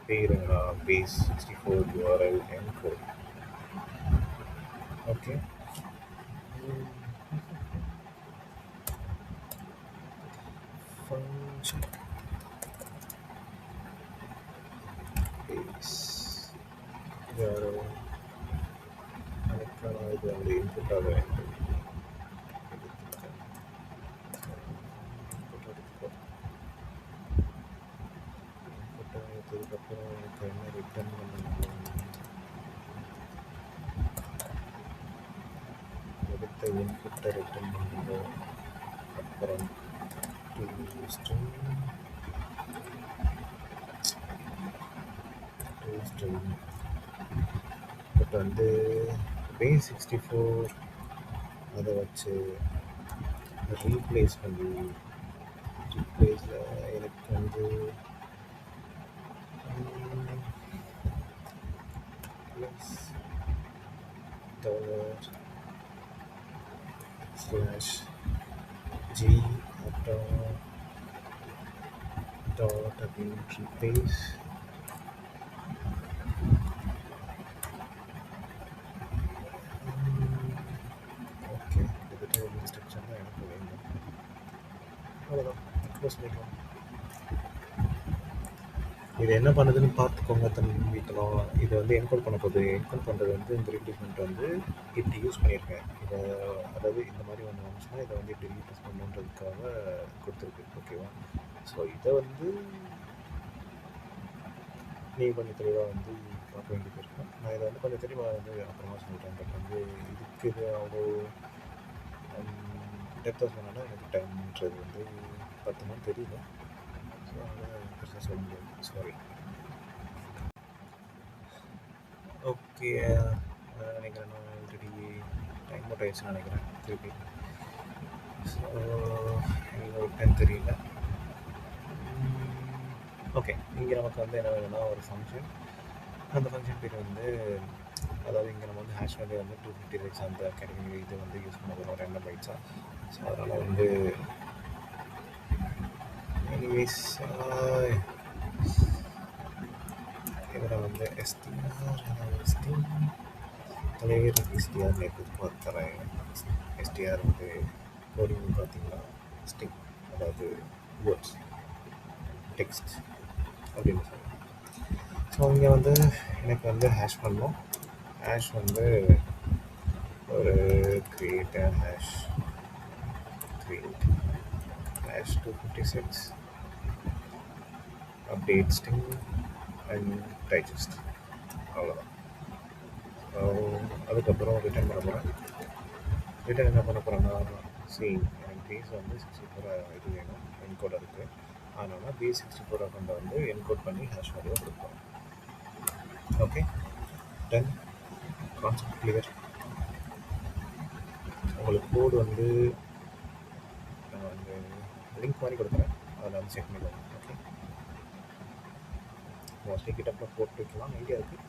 பேருங்களா base 64 URL encode. Okay, function base URL அதுக்கான இது வந்து இன்புட்டாக வேண்டும். அதுக்கப்புறம் எனக்கு என்ன ரிட்டர்ன் பண்ணணும், எடுத்த இன்புட்டை ரிட்டர்ன் பண்ணுவோம். அப்புறம் ஸ்ட்ரிங் பட் வந்து பேஸ் 64 அதை வச்சு ரீப்ளேஸில் எனக்கு வந்து $/g dot again replace okay. கிட்டத்தட்ட ஒரு இன்ஸ்ட்ரக்ஷன் தான் எனக்கு வேண்டும். அவ்வளோதான், க்ளோஸ் பண்ணிக்கலாம். இது என்ன பண்ணுதுன்னு பார்த்துக்கோங்க தம்பிக்கலாம். இதை வந்து என்கோட் பண்ண போகுது. என்கோட் பண்ணுறது வந்து இந்த ரீப்ளேஸ்மெண்ட் வந்து இப்படி யூஸ் பண்ணியிருக்கேன். இதை அதாவது இந்த மாதிரி ஒன்று வந்துச்சுன்னா இதை வந்து இப்படி ரீப்ளேஸ் பண்ணுன்றதுக்காக கொடுத்துருக்கு. ஓகேவா? ஸோ இதை வந்து நீ கொஞ்சம் தெளிவாக வந்து பார்க்க வேண்டியது இருக்கும். நான் இதை வந்து கொஞ்சம் தெளிவாக வந்து அப்புறமா சொல்லிட்டேன். பட் வந்து இதுக்கு இது அவ்வளோ டெப்த்தாக சொன்னோன்னா எனக்கு டைம்ன்றது வந்து 10 நாள் தெரியல. ஸோ அதனால் பெருசாக சொல்ல முடியாது. சாரி. ஓகே. நினைக்கிறேன் நான் ஆல்ரெடி டைம் அவுட் ஆயிடுச்சுன்னு நினைக்கிறேன் திருப்பி. ஸோ எனக்கு ஒரு டைம் தெரியல. ஓகே, இங்கே நமக்கு வந்து என்ன வேணும்னா ஒரு ஃபங்க்ஷன். அந்த ஃபங்க்ஷன் பேர் வந்து, அதாவது இங்கே நம்ம வந்து ஹேஷ் வேல்யூ வந்து 256 அந்த கேட்டகரி இது வந்து யூஸ் பண்ண போகிறோம் ரெண்டம் பைட்ஸாக. ஸோ அதனால் வந்து எனிவேஸ் இதில் வந்து தலைவர் எஸ்டிஆர் நேற்று தரேன். எஸ்டிஆர் வந்து கோடிங் பார்த்தீங்கன்னா ஸ்டிக், அதாவது வேர்ட்ஸ் டெக்ஸ்ட் அப்படின்னு சொல்லுவோம். ஸோ இங்கே வந்து எனக்கு வந்து ஹேஷ் பண்ணோம். ஹேஷ் வந்து ஒரு create a hash, create hash 256 update string and digest, அவ்வளோதான். ஸோ அதுக்கப்புறம் ரிட்டர்ன் பண்ண போகிறேன். ரிட்டர்ன் என்ன பண்ண போகிறேன்னா, எனக்கு பேஸ் வந்து 64 இது வேணும், என்கோட் இருக்குது. அதனால் B64 அக்கௌண்ட்டை வந்து என்கோட் பண்ணி ஹேஷ் வேல்யூ கொடுப்போம். Okay, done. Concept clear. உங்களுக்கு கோடு வந்து நான் வந்து லிங்க் மாதிரி கொடுக்குறேன், அதில் வந்து செக் பண்ணிக்கோங்க. ஓகே, மோஸ்ட்லி கிட்டப்போ போட்டு வைக்கலாம், ஐடியா இருக்குது.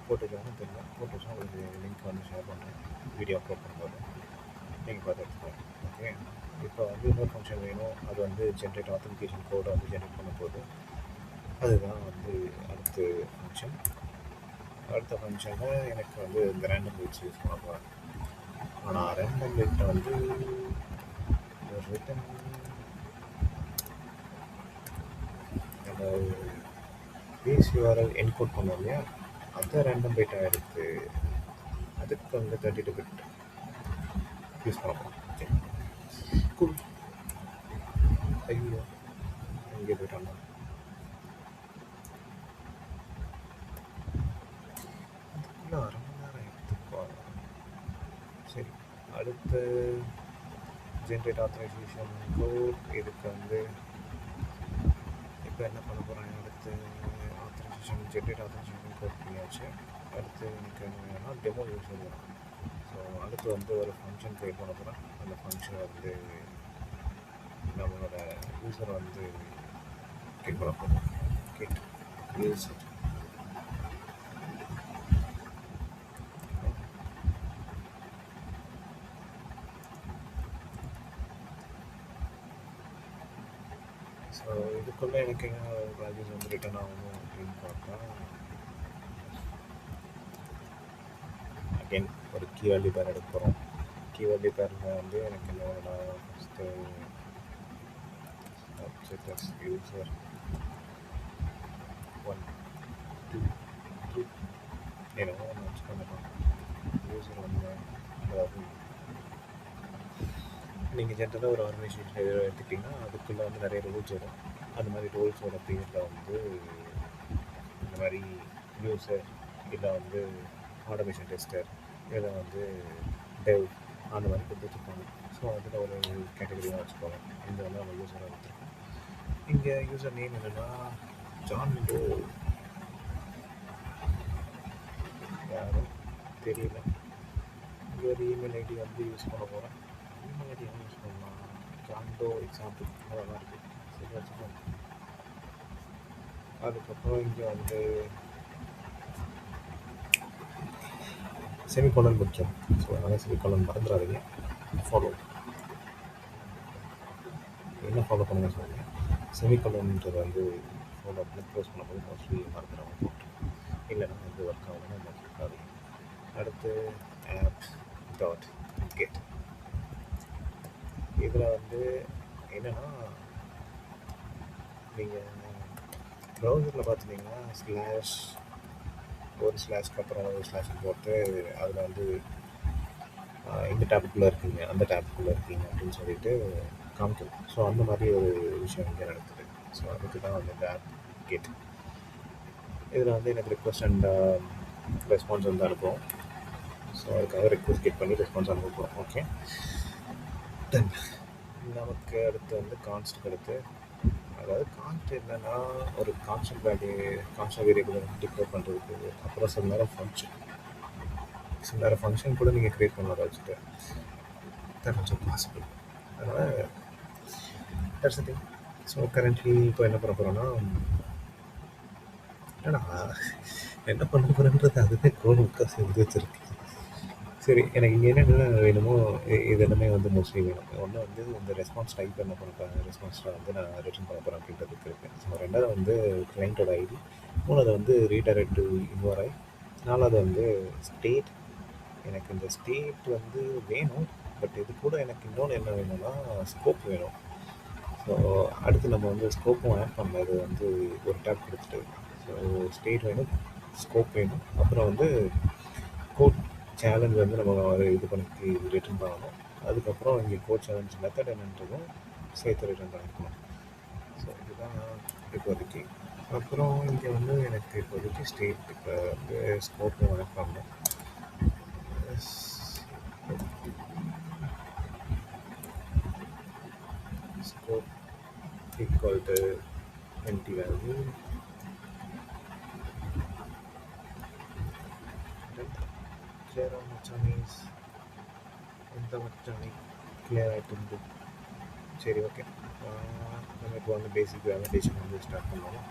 போட்டு வைக்கலாம்னு தெரியல. போட்டு வச்சா உங்களுக்கு லிங்க் வந்து ஷேர் பண்ணுறேன் வீடியோ அப்லோட் பண்ணும்போது, நீங்கள் பார்த்து எடுத்துக்கலாம். ஓகே, இப்போ வந்து இன்னொரு ஃபங்க்ஷன் வேணும். அது வந்து ஜென்ரேட் ஆத்தன்டிகேஷன் கோடை வந்து ஜென்ரேட் பண்ண போகுது. அதுதான் வந்து அடுத்த ஃபங்க்ஷனில் எனக்கு வந்து இந்த ரேண்டம் பைட்ஸ் யூஸ் பண்ண போகிறேன். ஆனால் ரேண்டம் பைட்டை வந்து ரிட்டன், அதாவது பேஸ் யூஆர்எல் என்கோட் பண்ணோம் இல்லையா, அதை ரேண்டம் பைட்டாக எடுத்து அதுக்கு வந்து 32 பிட் யூஸ் பண்ண போகிறோம். Okay, cool. ஐயோ, எங்கே போயிட்டாங்க? அதுக்குள்ளே அரை மணி நேரம் எடுத்துக்குவாங்க. சரி, அடுத்து ஜென்ரேட் ஆத்தரைசேஷன் கோட். இதுக்கு வந்து இப்போ என்ன பண்ண போகிறேன், அடுத்து ஜென்ரேட் ஆத்தரைசேஷன் கோட் பண்ணியாச்சு. அடுத்து எனக்கு என்ன வேணும்னா டெமோ யூஸர் வேணும். ஸோ அடுத்து வந்து ஒரு ஃபங்க்ஷன் க்ரியேட் பண்ண போகிறேன். அந்த ஃபங்க்ஷனை வந்து நம்மளோட யூஸரை வந்து கிரியேட் பண்ண போகிறோம். Create user. ஸோ இதுக்குள்ளே எனக்கு என்ன வேல்யூஸ் வந்து ரிட்டர்ன் ஆகணும் அப்படின்னு பார்த்தா, அகெயின் ஒரு கீ வேல்யூ பேர் எடுக்க போகிறோம். கீ வேல்யூ பேரில் வந்து எனக்கு என்ன வேணும்னா, ஃபஸ்ட்டு சப்ஜெக்ட் யூஸர் 1 2 3 என்னவோ ஒன்று வச்சுக்கோங்கப்பா. யூஸர் வந்து, அதாவது நீங்கள் ஜென்ரலாக ஒரு ஆர்கனைசேஷன் எதிராக எடுத்துக்கிட்டிங்கன்னா அதுக்குள்ளே வந்து நிறைய ரூல்ஸ் வரும். அந்த மாதிரி ரூல்ஸோட பீரியடில் வந்து இந்த மாதிரி யூஸர், இல்லை வந்து ஆட்டோமேஷன் டெஸ்டர், இல்லை வந்து டெவ், அந்த மாதிரி கொடுத்து வச்சுருப்பாங்க. ஸோ அதில் ஒரு கேட்டகரியாக வச்சுக்கோங்க. இந்த வந்து நம்ம யூஸராக எடுத்துருக்கோம். இங்கே யூஸர் நேம் என்னென்னா ஜான் டோ, யாரும் தெரியல. இங்கே ஒரு இமெயில் ஐடி வந்து யூஸ் பண்ண போகிறேன். இமெயில் ஐடி என்ன யூஸ் பண்ணலாம், ஜான் டோ எக்ஸாம்பிள், அதெல்லாம் இருக்குது. சரி, வச்சுக்கோங்க. அதுக்கப்புறம் இங்கே வந்து செமிகோலன் முக்கியம். ஸோ அதனால் செமிகோலன் மறந்துடாதீங்க. ஃபாலோ என்ன ஃபாலோ பண்ணுங்க சொல்லுங்கள். செமிகோலன்ன்றது வந்து ஃபாலோ பண்ணி க்ளோஸ் பண்ணும்போது மோஸ்ட்லி மறந்துடாமல் போட்டு, இல்லைன்னா வந்து ஒர்க் ஆகணும்னா என்ன இருக்காதீங்க. அடுத்து ஆப் டாட் கெட். இதில் வந்து என்னென்னா, நீங்கள் ப்ரௌசரில் பார்த்துட்டிங்கன்னா ஸ்லாஷ், ஒரு ஸ்லாஷ்க்கு அப்புறம் ஒரு ஸ்லாஷ் போட்டு அதில் வந்து இந்த டேப்புக்குள்ளே இருக்கீங்க, அந்த டேப்புக்குள்ளே இருக்கீங்க அப்படின்னு சொல்லிட்டு காமிக்கும். ஸோ அந்த மாதிரி ஒரு விஷயம் இங்கே நடக்குது. ஸோ அதுக்கு தான் வந்து இந்த ஆப் கெட். இதில் வந்து எனக்கு ரெக்வஸ்ட் அண்ட் ரெஸ்பான்ஸ் வந்து அனுப்புவோம். ஸோ அதுக்காக ரெக்வஸ்ட் கெட் பண்ணி ரெஸ்பான்ஸ் அனுப்புவோம். ஓகே, தென் நமக்கு அடுத்து வந்து கான்ஸ்ட்டுக்கு அடுத்து அதாவது கான்ஸ்ட் என்னன்னா, ஒரு கான்ஸ்டன்ட் வேரியபிள் வந்து டிக்ளேர் பண்ணுறதுக்கு, அப்புறம் சில நேரம் ஃபங்க்ஷன் கூட நீங்கள் க்ரியேட் பண்ணலாம் அதை வச்சுட்டு. That also possible. அதனால் that's the thing. So currently இப்போ என்ன பண்ண போகிறோன்னா, என்னடா என்ன பண்ண போகிறேன்றது அதுவே கோல் முக்காசு எழுதி வச்சிருக்கு. சரி, எனக்கு இங்கே என்னென்ன வேணுமோ இது எல்லாமே வந்து மோஸ்ட்லி வேணும். ஒன்று வந்து இந்த ரெஸ்பான்ஸ் டைப் என்ன பண்ண போகிறேன், ரெஸ்பான்ஸில் வந்து நான் ரிட்டர்ன் பண்ண போகிறேன் அப்படின்றதுக்கு இருக்குது. ஸோ ரெண்டாவது வந்து கிளைண்ட்டோட ஐடி, மூணாவது வந்து ரீடைரக்ட் டு யுஆர்ஐ, நாலாவது வந்து ஸ்டேட். எனக்கு இந்த ஸ்டேட் வந்து வேணும், பட் இது கூட எனக்கு இன்னொன்று என்ன வேணும்னா ஸ்கோப் வேணும். ஸோ அடுத்து நம்ம வந்து ஸ்கோப்பும் ஆட் பண்ணல, அது வந்து ஒரு டேப் கொடுத்துட்டு. ஸோ ஸ்டேட் வேணும், ஸ்கோப் வேணும், அப்புறம் வந்து கோட் சேலஞ்ச் வந்து நம்ம இது பண்ணி ரிட்டர்ன் பண்ணணும். அதுக்கப்புறம் இங்கே கோட் சேலஞ்ச் மெத்தட் என்னன்றதும் சேர்த்து ரிட்டர்ன் பண்ணிக்கணும். ஸோ இதுதான் இப்போதைக்கு. அப்புறம் இங்கே வந்து எனக்கு இப்போதைக்கு ஸ்டேட் இப்போ வந்து ஸ்கோப்பும் ஆட் பண்ணணும். scope equal to empty value. Clear on Chinese. இந்த மச்சானி கிளியர் ஆகிட்டு. சரி, ஓகே. நம்ம இப்போ வந்து பேசிக் வேலிடேஷன் வந்து ஸ்டார்ட் பண்ணலாம்.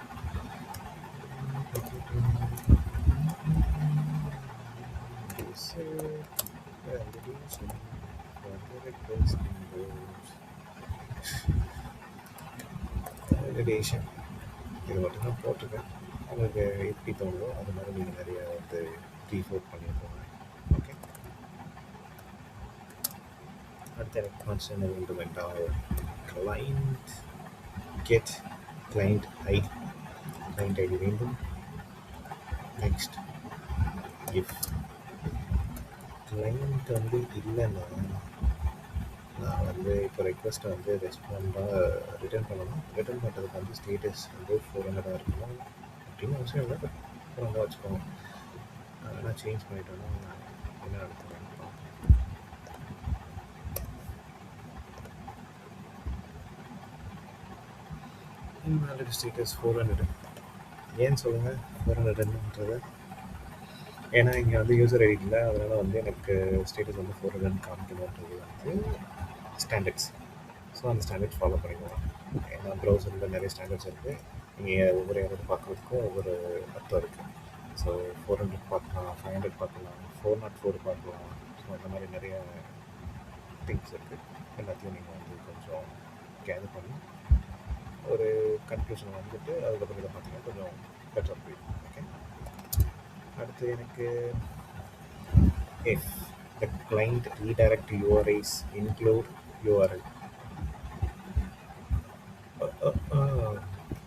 வேலிடேஷன் இது மட்டும்தான் போட்டிருக்கேன். உங்களுக்கு எப்படி தோணுதோ அது மாதிரி நீங்கள் நிறைய வந்து ரீஃபோர்ட் பண்ணியிருக்கோங்க. ஓகே, அடுத்த எனக்கு கான்ஸ்டன்ட் வேண்டும் என்றால் கிளைண்ட் கெட் கிளைண்ட் ஐடி வேண்டும். நெக்ஸ்ட் இஃப் கிளைண்ட் வந்து இல்லைன்னா நான் வந்து இப்போ ரெக்வஸ்ட்டை வந்து ரெஸ்பாண்டாக ரிட்டர்ன் பண்ணணும். ரிட்டர்ன் பண்ணுறதுக்கு வந்து ஸ்டேட்டஸ் வந்து 400 இருக்கணும் அப்படின்னு அவசியம் இல்லை, பட் 400 வச்சுக்கோங்க. அதெல்லாம் சேஞ்ச் பண்ணிட்டோன்னா என்ன நடத்துவேன் இன்வாலிட் ஸ்டேட்டஸ் 400. ஏன்னு சொல்லுங்கள் 400ன்றது? ஏன்னா இங்கே வந்து யூசர் ஐடி இல்லை, அதனால் வந்து எனக்கு ஸ்டேட்டஸ் வந்து 400 காமிக்கணுன்றது வந்து ஸ்டாண்டர்ட்ஸ். ஸோ அந்த ஸ்டாண்டர்ட்ஸ் ஃபாலோ பண்ணிக்கலாம். ஏன்னா ப்ரௌசரில் நிறைய ஸ்டாண்டர்ட்ஸ் இருக்குது. நீங்கள் ஒவ்வொரு இடத்துல பார்க்குறதுக்கும் ஒவ்வொரு அர்த்தம் இருக்குது. ஸோ 400 பார்க்கலாம், 500 பார்க்கலாம், 404 பார்க்கலாம். ஸோ அந்த மாதிரி நிறைய திங்ஸ் இருக்குது. எல்லாத்தையும் நீங்கள் வந்து கொஞ்சம் கேதர் பண்ணி ஒரு கன்க்ளூஷன் வந்துட்டு அதுக்கப்புறம் இதை பார்த்தீங்கன்னா கொஞ்சம் பெட்டராக போயிடும். ஓகே, அடுத்து எனக்கு if the client redirect URIs include URL.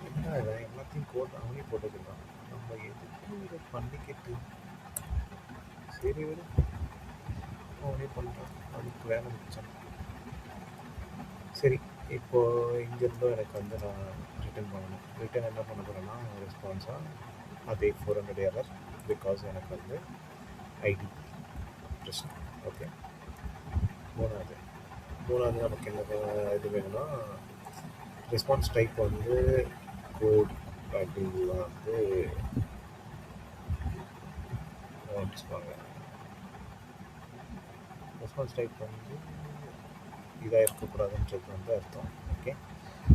என்ன எல்லாத்தையும் கோட் அவனே போட்டு வச்சுருக்கான். நம்ம எதுக்கு இதை பண்ணிக்கிட்டு? சரி விடு, அவனே பண்ணுறான், அதுக்கு வேலை மிச்சம். சரி, இப்போது இங்கேருந்தோ எனக்கு வந்து நான் ரிட்டர்ன் பண்ணணும். ரிட்டர்ன் என்ன பண்ண போகிறேன்னா ரெஸ்பான்ஸாக அதே 400 எரர், பிகாஸ் எனக்கு வந்து ஐடி பிரச்சனை. ஓகே, மூணாவது நமக்கு என்ன இது வேணும்னா ரெஸ்பான்ஸ் டைப் வந்து கோட் அப்படின்லாம் வந்து ரெஸ்பான்ஸ் டைப் வந்து இதாக இருக்கக்கூடாதுன்றது வந்து அர்த்தம். ஓகே,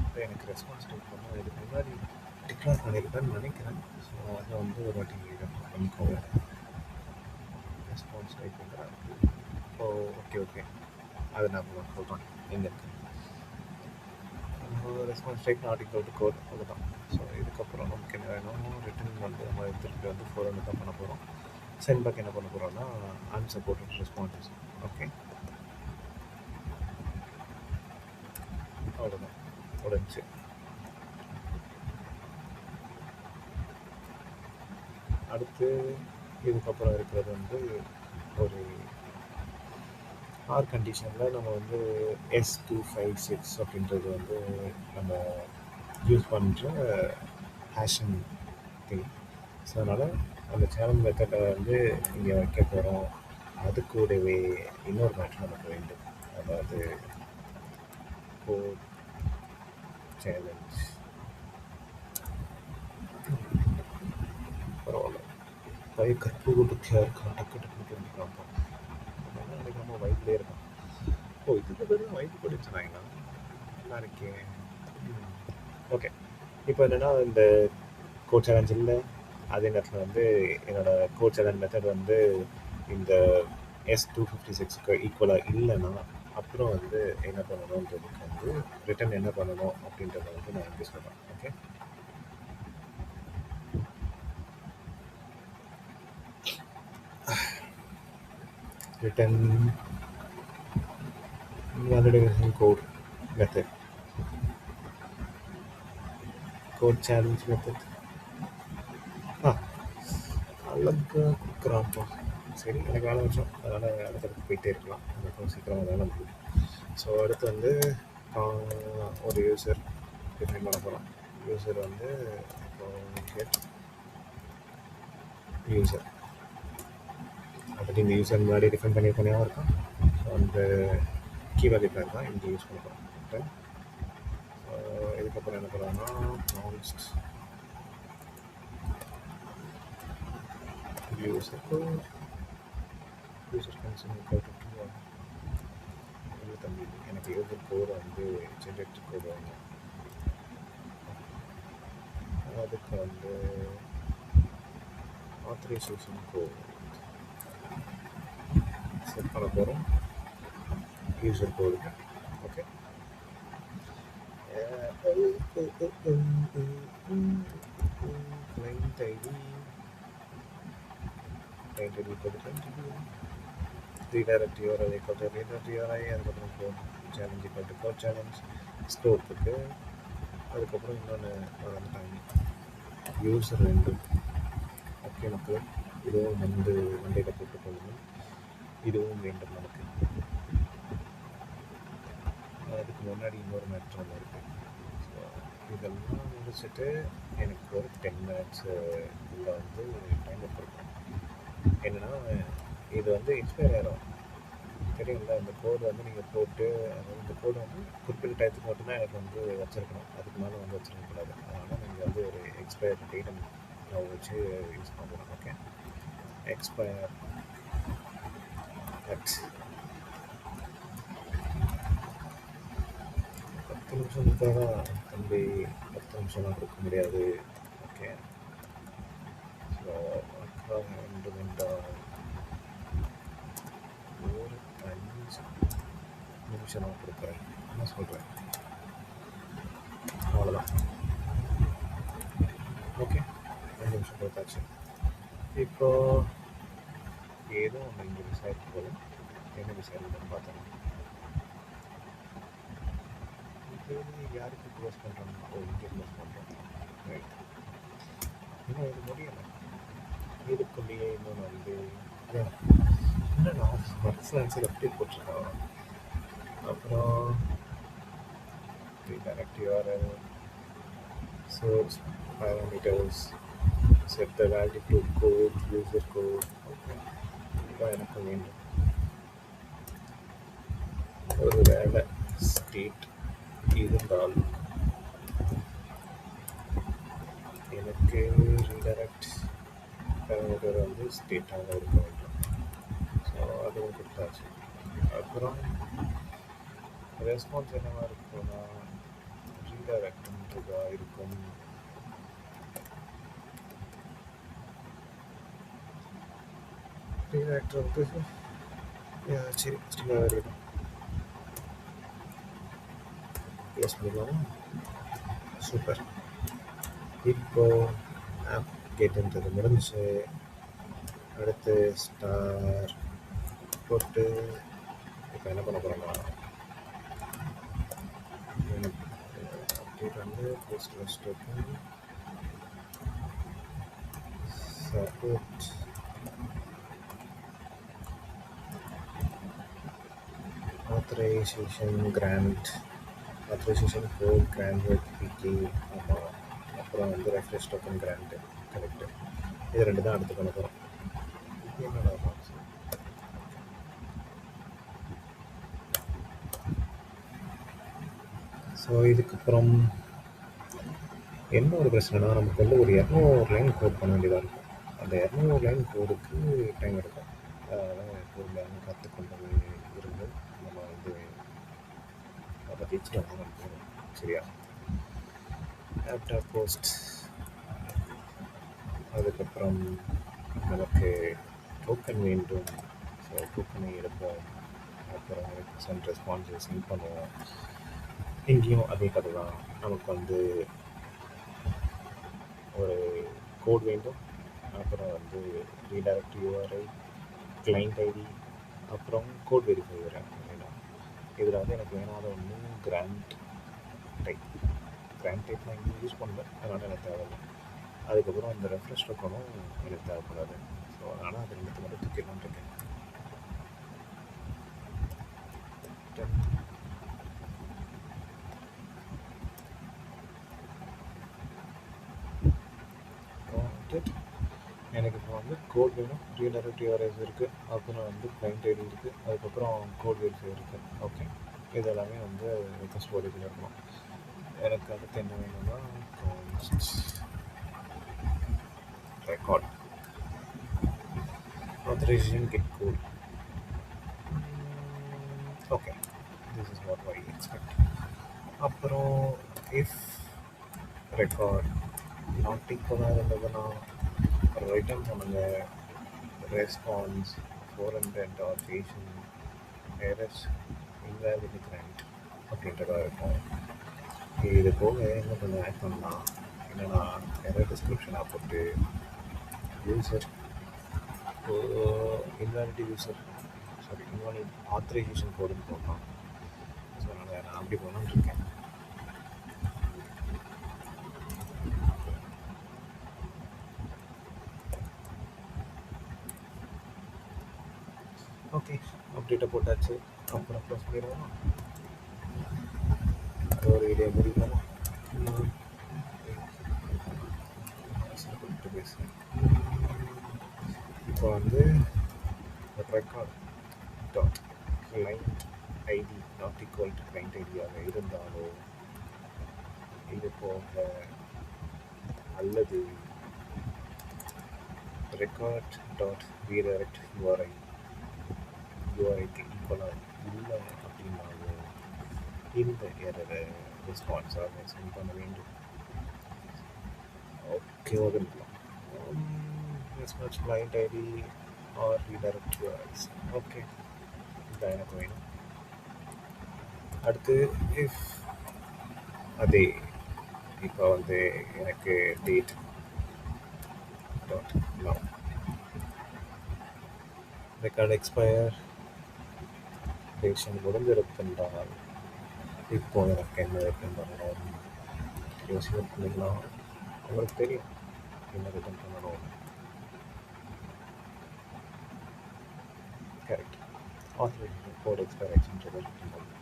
இப்போ எனக்கு ரெஸ்பான்ஸ் டைப் பண்ணால் இதுக்கு முன்னாடி டிக்ளேர் பண்ணியிருப்பேன்னு நினைக்கிறேன். ஸோ அதை வந்து ஒரு வாட்டி பண்ணிக்கோங்க. ரெஸ்பான்ஸ் டைப் பண்ணுறேன். ஓகே, அதை நான் சொல்கிறேன் எங்கே இருக்கு. Response type not equal to code, அவ்வளோதான். ஸோ இதுக்கப்புறம் நமக்கு என்ன வேணும், ரிட்டர்ன் வந்து நம்ம திருப்பி வந்து 400 தான் பண்ண போகிறோம். சென்ட் பேக் என்ன பண்ண போகிறோம்னா அன்சப்போர்ட்டட் ரெஸ்பான்சஸ். ஓகே, அவ்வளோதான், உடஞ்சி. அடுத்து இதுக்கப்புறம் இருக்கிறது வந்து ஒரு ஆர் கண்டிஷனில் நம்ம வந்து S256 அப்படின்றது வந்து நம்ம யூஸ் பண்ணுற ஹேஷிங் திங். ஸோ அதனால் அந்த சேனல் மெத்தடை வந்து இங்கே வைக்க போகிறோம். அது கூடவே இன்னொரு மேட்ரு நமக்கு வேண்டும், அதாவது கோட் சேலஞ்ச் பையன் கற்பூர புத்தியாக இருக்கான், டக்கு டக்குன்னு தெரிஞ்சுக்கலாம்ப்பா. என்ன நினைக்காம வைப்லேயே இருக்கான். ஓ, இதுக்கு பேர் தான் வைப் படிச்சுனாங்களா? நல்லா இருக்கே. ஓகே, இப்போ என்னென்னா இந்த கோட் சேலஞ்ச் இல்லை, அதே நேரத்தில் வந்து என்னோட கோட் சேலஞ்ச் மெத்தட் வந்து இந்த S256க்கு ஈக்குவலாக இல்லைன்னா அப்புறம் வந்து என்ன பண்ணணுன்றதுக்கு வந்து ரிட்டன் என்ன பண்ணணும் அப்படின்றத வந்து நான் வந்து சொல்கிறேன். Okay, return validation code method, code challenge method. அழகாக கொடுக்குறான்ப்பா. சரி, எனக்கு வேலை வச்சோம், அதனால் அடுத்தடுத்து போயிட்டே இருக்கலாம், அதுக்கும் சீக்கிரமாக வேலை முடியும். ஸோ அடுத்து வந்து ஒரு யூசர் டிஃபைன் பண்ண போகிறோம். யூசர் வந்து கெட் யூசர் ஆல்ரெடி இந்த யூசர் முன்னாடி டிஃபைன் பண்ணியிருக்கோம், ஞாபகம் இருக்கா? ஸோ அந்த கீவேர்டு பேர் தான் இங்கே யூஸ் பண்ண போகிறோம். இதுக்கப்புறம் என்ன பண்ணுறோம்னா கான்ஸ்ட் யூசர் கோட், யூசர் கன்சர்ன் இல்லை தம்பி, எனக்கு யூசர் கோடை வந்து ஜென்ரேட் கோடு வாங்க. அதுக்கு வந்து ஆத்தரைசேஷன் கோட் செட் பண்ண போகிறோம் யூசர் கோடுக்கு. Okay, client ID redirect URI equal to redirect URI, அதுக்கப்புறம் code challenge equal to code challenge ஸ்கோப்புக்கு. அதுக்கப்புறம் இன்னொன்று மறந்துட்டாங்க, யூசர் 2. ஓகே மக்கள், இதுவும் வந்து வண்டியில் போட்டு போகணும், இதுவும் வேண்டும் நமக்கு. அதுக்கு முன்னாடி இன்னொரு மேட்ரு ஒன்று இருக்குது. ஸோ இதெல்லாம் முடிச்சுட்டு எனக்கு ஒரு 10 minutes உள்ள வந்து டைம் கொடுக்கும். என்னென்னா இது வந்து எக்ஸ்பயர் ஆகிடும், தெரியுங்களா? இந்த கோடு வந்து நீங்கள் போட்டு இந்த கோடு வந்து குறிப்பிட்ட டயத்துக்கு மட்டும்தான் எனக்கு வந்து வச்சுருக்கணும், அதுக்கு மேலே வந்து வச்சுருக்கக்கூடாது. அதனால் நீங்கள் வந்து ஒரு எக்ஸ்பயர் டேட்டை நான் வச்சு யூஸ் பண்ணுறேன். ஓகே, எக்ஸ்பயர் அட் 10 நிமிஷம் கொடுத்தாரா தம்பி? 10 நிமிஷம்லாம் கொடுக்க முடியாது. ஓகே, ஸோ அக்கா 2 மினிட்டா, ஒரு 5 நிமிஷம் நான் கொடுக்குறேன், என்ன சொல்கிறேன்? அவ்வளோதான். ஓகே, 5 நிமிஷம் கொடுத்தாச்சு. இப்போ ஏதோ ஒன்று இங்கே விசாரிக்க போதும், என்ன விசாரிக்கணும்னு பார்த்தோம். யாருக்கு க்ளோஸ் பண்ணுறோம்? ஓ, இங்கே க்ளோஸ் பண்ணுறோம். ரைட், இன்னும் இது முடியலை. இதுக்குள்ளேயே இன்னொன்று வந்து என்னென்னா ரெஃபரன்ஸில் எப்படி போட்டிருக்காங்க. அப்புறம் redirect URL, source parameters, set the value to code, user code. Okay, இதுதான் எனக்கு வேண்டும். ஒரு வேலை ஸ்டேட் இருந்தால் எனக்கு ரீடைரக்ட் பேராமீட்டர் வந்து ஸ்டேட்டாக இருக்க வேண்டும். ஸோ அதுவும் கொடுத்தாச்சு. அப்புறம் ரெஸ்பான்ஸ் என்னவா இருக்கும்னா ரீடைரக்ட்ன்றதாக இருக்கும். ரீடைரக்ட் வந்து சரி ஸ்ட்ரிங்காக இருக்கும். க்ளோஸ் பண்ணிக்கலாம். சூப்பர். இப்போ ஆப் கேட்டுன்றது முடிஞ்சிச்சு. அடுத்து ஸ்டார் போட்டு இப்போ என்ன பண்ண போகிறோம்னா அப்டேட் வந்து post token support authorization grant authorization code grant with பிடி. ஆமாம், அப்புறம் வந்து ரெஃப்ரெஷ் டோக்கன் கிராண்ட். கரெக்டு, இது 2 தான் அடுத்து பண்ண போகிறோம். என்னோட ஸோ இதுக்கப்புறம் என்ன ஒரு பிரச்சனைனா, நமக்கு வந்து ஒரு 200 லைன் கோட் பண்ண வேண்டியதாக இருக்கும். அந்த 200 லைன் கோடுக்கு டைம் எடுக்கும். அதனால் பொறுமையாக கற்றுக்கொண்டது இருந்து நம்ம வந்து அதை ஜெயிச்சுட்டு வந்து போகணும். சரியா? லேப்டாப் போஸ்ட், அதுக்கப்புறம் நமக்கு டோக்கன் வேண்டும். ஸோ டோக்கனை எடுப்போம். அப்புறம் சென்ட் ரெஸ்பான்ஸை சென்ட் பண்ணுவோம். இங்கேயும் அதே கதை தான். நமக்கு வந்து ஒரு கோட் வேண்டும். அப்புறம் வந்து ரீடைரக்ட் யூஆர்ஐ, கிளைண்ட் ஐடி, அப்புறம் கோட் வெரிஃபையர் வேணும். இதில் வந்து எனக்கு வேணாத ஒன்று கிராண்ட் டைப். கிராண்ட் டைப் நான் இங்கே யூஸ் பண்ணல, அதனால் எனக்கு தேவையில்லை. அதுக்கப்புறம் அந்த ரெஃப்ரெஷ் டோக்கனும் எனக்கு தேவைப்படாது. ஸோ அதனால் அது ரெண்டுத்து மட்டும் தூக்கிடலான்னு இருக்கேன். எனக்கு இப்போ வந்து கோட் வேணும், ரீடைரக்ட் யூஆர்ஐஸ் இருக்குது, அப்புறம் வந்து கிளைண்ட் ஐடி இருக்குது, அதுக்கப்புறம் கோட் வெரிஃபை இருக்குது. ஓகே, இது எல்லாமே வந்து ஸ்டோரேஜில் இருக்கணும். எனக்கு அடுத்து என்ன வேணும்னா record, authorization, get code. Okay, this is what I expect. அப்புறம் இஃப் ரெக்கார்ட் நாட் ஈக்குவலாக இருந்ததுன்னா ரிட்டர்ன் பண்ணுங்க. Response 400 or fashion errors invalid grant அப்படின்றதாக இருக்கும். இது போக என்ன கொஞ்சம் ஆட் பண்ணலாம் என்னென்னா எரர் டிஸ்கிரிப்ஷனாக போட்டு யூசர் இன்வேலிட்டி யூசர் இன்வாலிட் ஆத்தரைசேஷன் கோடுன்னு போடலாம். ஸோ அதனால் நான் அப்படி போகலான்னு இருக்கேன். ஓகே, அப்டேட்டை போட்டாச்சு. அப்புறம் ப்ளஸ் பண்ணிடுவோமா? ஒரு வீடியோ முடிக்கலாமா? பேசுகிறேன். இப்போ வந்து record dot client ID not equal to client ஐடியாக இருந்தாலோ இது போக அல்லது ரெக்கார்ட் டாட் ரீடைரக்ட் யூஆர்ஐக்கு ஈக்குவலாக இல்லை அப்படின்னாலும் இந்த எரரை ரெஸ்பான்ஸாக சென்ட் பண்ண வேண்டும். ஓகே, ஓகேங்களா? Response client ID or redirect URIs. Okay, இதான் எனக்கு வேணும். அடுத்து இஃப் அதே இப்போ வந்து எனக்கு date dot now record expiration முடிஞ்சிருக்கின்றால் இப்போ எனக்கு என்ன ரிட்டர்ன் பண்ணணும் யோசிக்க பண்ணிக்கலாம். உங்களுக்கு தெரியும் என்ன ரிட்டர்ன் பண்ணணும். கரெக்ட், ஆத்தரைசேஷன் கோட் எக்ஸ்பயர் ஆச்சுன்றதை ரிட்டர்ன் பண்ணணும்.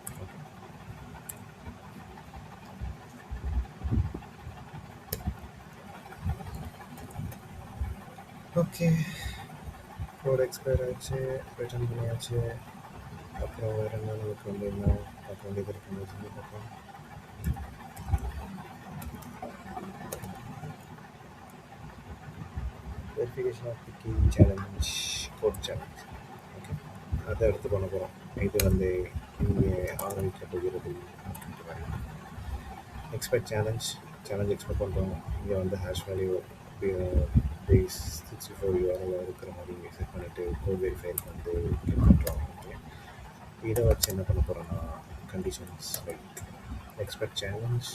ஓகே, கோட் எக்ஸ்பயர் ஆச்சு, ரிட்டர்ன் பண்ணியாச்சு. அப்புறம் வேறு என்ன நமக்கு வந்து என்ன பார்க்க வேண்டியது இருக்குன்னு சொல்லி பார்ப்போம். Verification of the key challenge, code challenge. Okay, அதை எடுத்து பண்ண போகிறோம். இது வந்து இங்கே ஆரம்பிக்க போகிறது அப்படின்ற மாதிரி. எக்ஸ்பெக்ட் சேலஞ்ச் எக்ஸ்பெக்ட் பண்ணுறோம். இங்கே வந்து ஹேஷ் வேல்யூ பேஸ் 64 URL இருக்கிற மாதிரி செட் பண்ணிவிட்டு கோட் வெரிஃபைக்கு வந்து கிளிக் பண்ணுறோம். ஓகே, இதை வச்சு என்ன பண்ண போகிறோன்னா conditions like expect challenge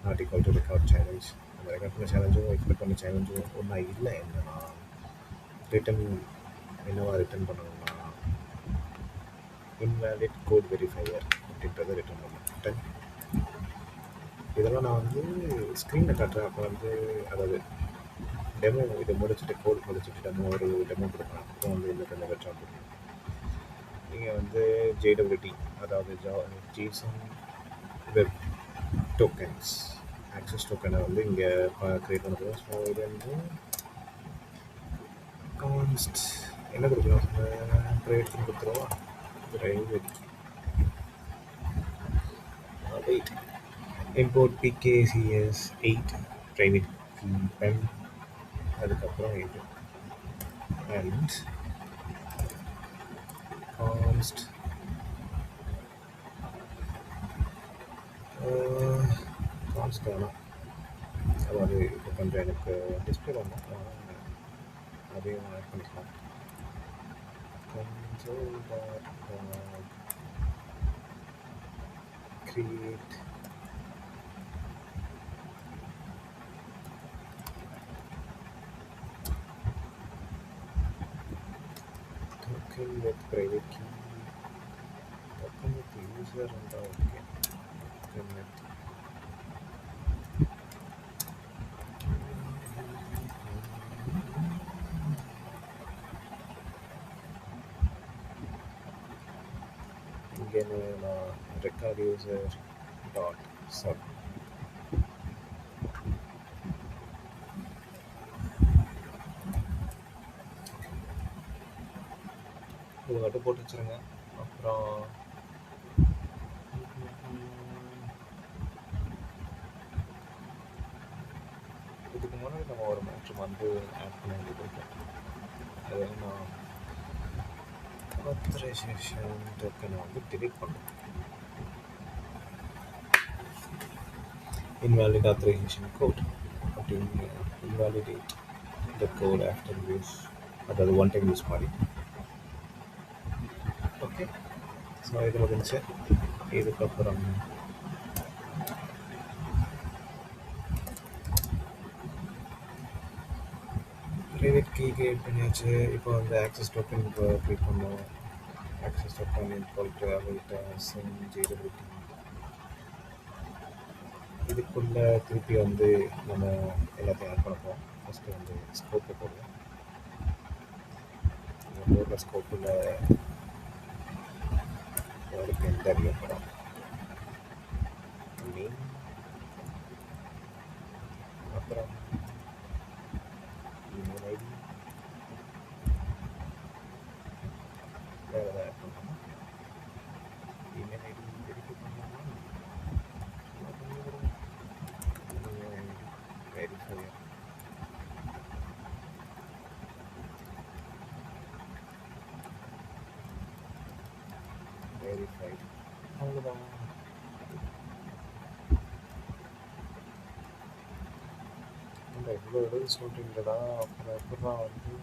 not equal to record challenge. அந்த ரெக்கார்ட் பண்ண சேலஞ்சும் எக்ஸ்பெக்ட் பண்ண சேலஞ்சும் ஒன்றா இல்லை. என்னன்னா ரிட்டன் என்னவா ரிட்டன் பண்ணணும்னா இன்வேலிட் கோட் வெரிஃபையர் அப்படின்றத ரிட்டன் பண்ணேன். இதெல்லாம் நான் வந்து ஸ்க்ரீனில் காட்டுறேன். அப்போ வந்து அதாவது டெமோ இதை முடிச்சுட்டு கோட் முடிச்சுட்டு ஒரு டெமோ கொடுப்பேன். அப்போ வந்து இந்த கொஞ்சம் பெட்டராக புரியும். நீங்கள் வந்து ஜேடபிள்யூடி அதாவது ஜேசன் வெப் டோக்கன்ஸ் ஆக்சஸ் டோக்கனை வந்து இங்கே க்ரியேட் பண்ண போகிறோம். ஸோ இது வந்து கான்ஸ்ட் என்ன கொடுக்கலாம், ப்ரைவேட் கொடுத்துருவா. Private wait import pkcs 8 private key pen, அதுக்கப்புறம் இது and const const வேணாம். அதாவது இப்போ கொஞ்சம் எனக்கு டிஸ்பிளே பண்ணணும், அதையும் ஆட் பண்ணிக்கலாம். console dot create token with private key, token with user and okay, token with இங்கே நான் record user dot sub இது மட்டும் போட்டு வச்சுருங்க. அப்புறம் இதுக்கு முன்னாடி நம்ம ஒரு மேட்ரு வந்து ஆட் பண்ண வேண்டியது இருக்கும். அது நான் ஆத்தரைசேஷன் டோக்கனை வந்து delete பண்ணணும். invalid authorization code அப்படின்னு invalidate the code after use, அதாவது ஒன் டைம் யூஸ் மாதிரி. ஓகே, ஸோ இது முடிஞ்சு. இதுக்கப்புறம் ப்ரைவேட் கீ கிரியேட் பண்ணியாச்சு. இப்போ வந்து ஆக்சஸ் டோக்கன் இப்போ க்ரியேட் பண்ணோம். ஆக்சஸ் டோக்கன் இன்பால்ட்டு அவள்கிட்ட ஜேடபிலிட்டி. இதுக்குள்ளே திருப்பி வந்து நம்ம எல்லாத்தையும் ஆட் பண்ணப்போம். ஃபஸ்ட்டு வந்து ஸ்கோப்பை போடுவோம். இந்த போடுற ஸ்கோப்பில் யாருக்கு எந்த அறிய போகிறோம் நேம், அப்புறம் இமெயில் ஐடி, வேறு எதாவது ஆட் பண்ணலாமா? இமெயில் ஐடி வெரிஃபை பண்ணலாமா? சும்மா பண்ணிடுவோம். Email ID verify verified. அவ்வளோதான். இல்லை இவ்வளோ எழுதி சொல்கிறீங்களா, அப்புறம் எப்படா வந்து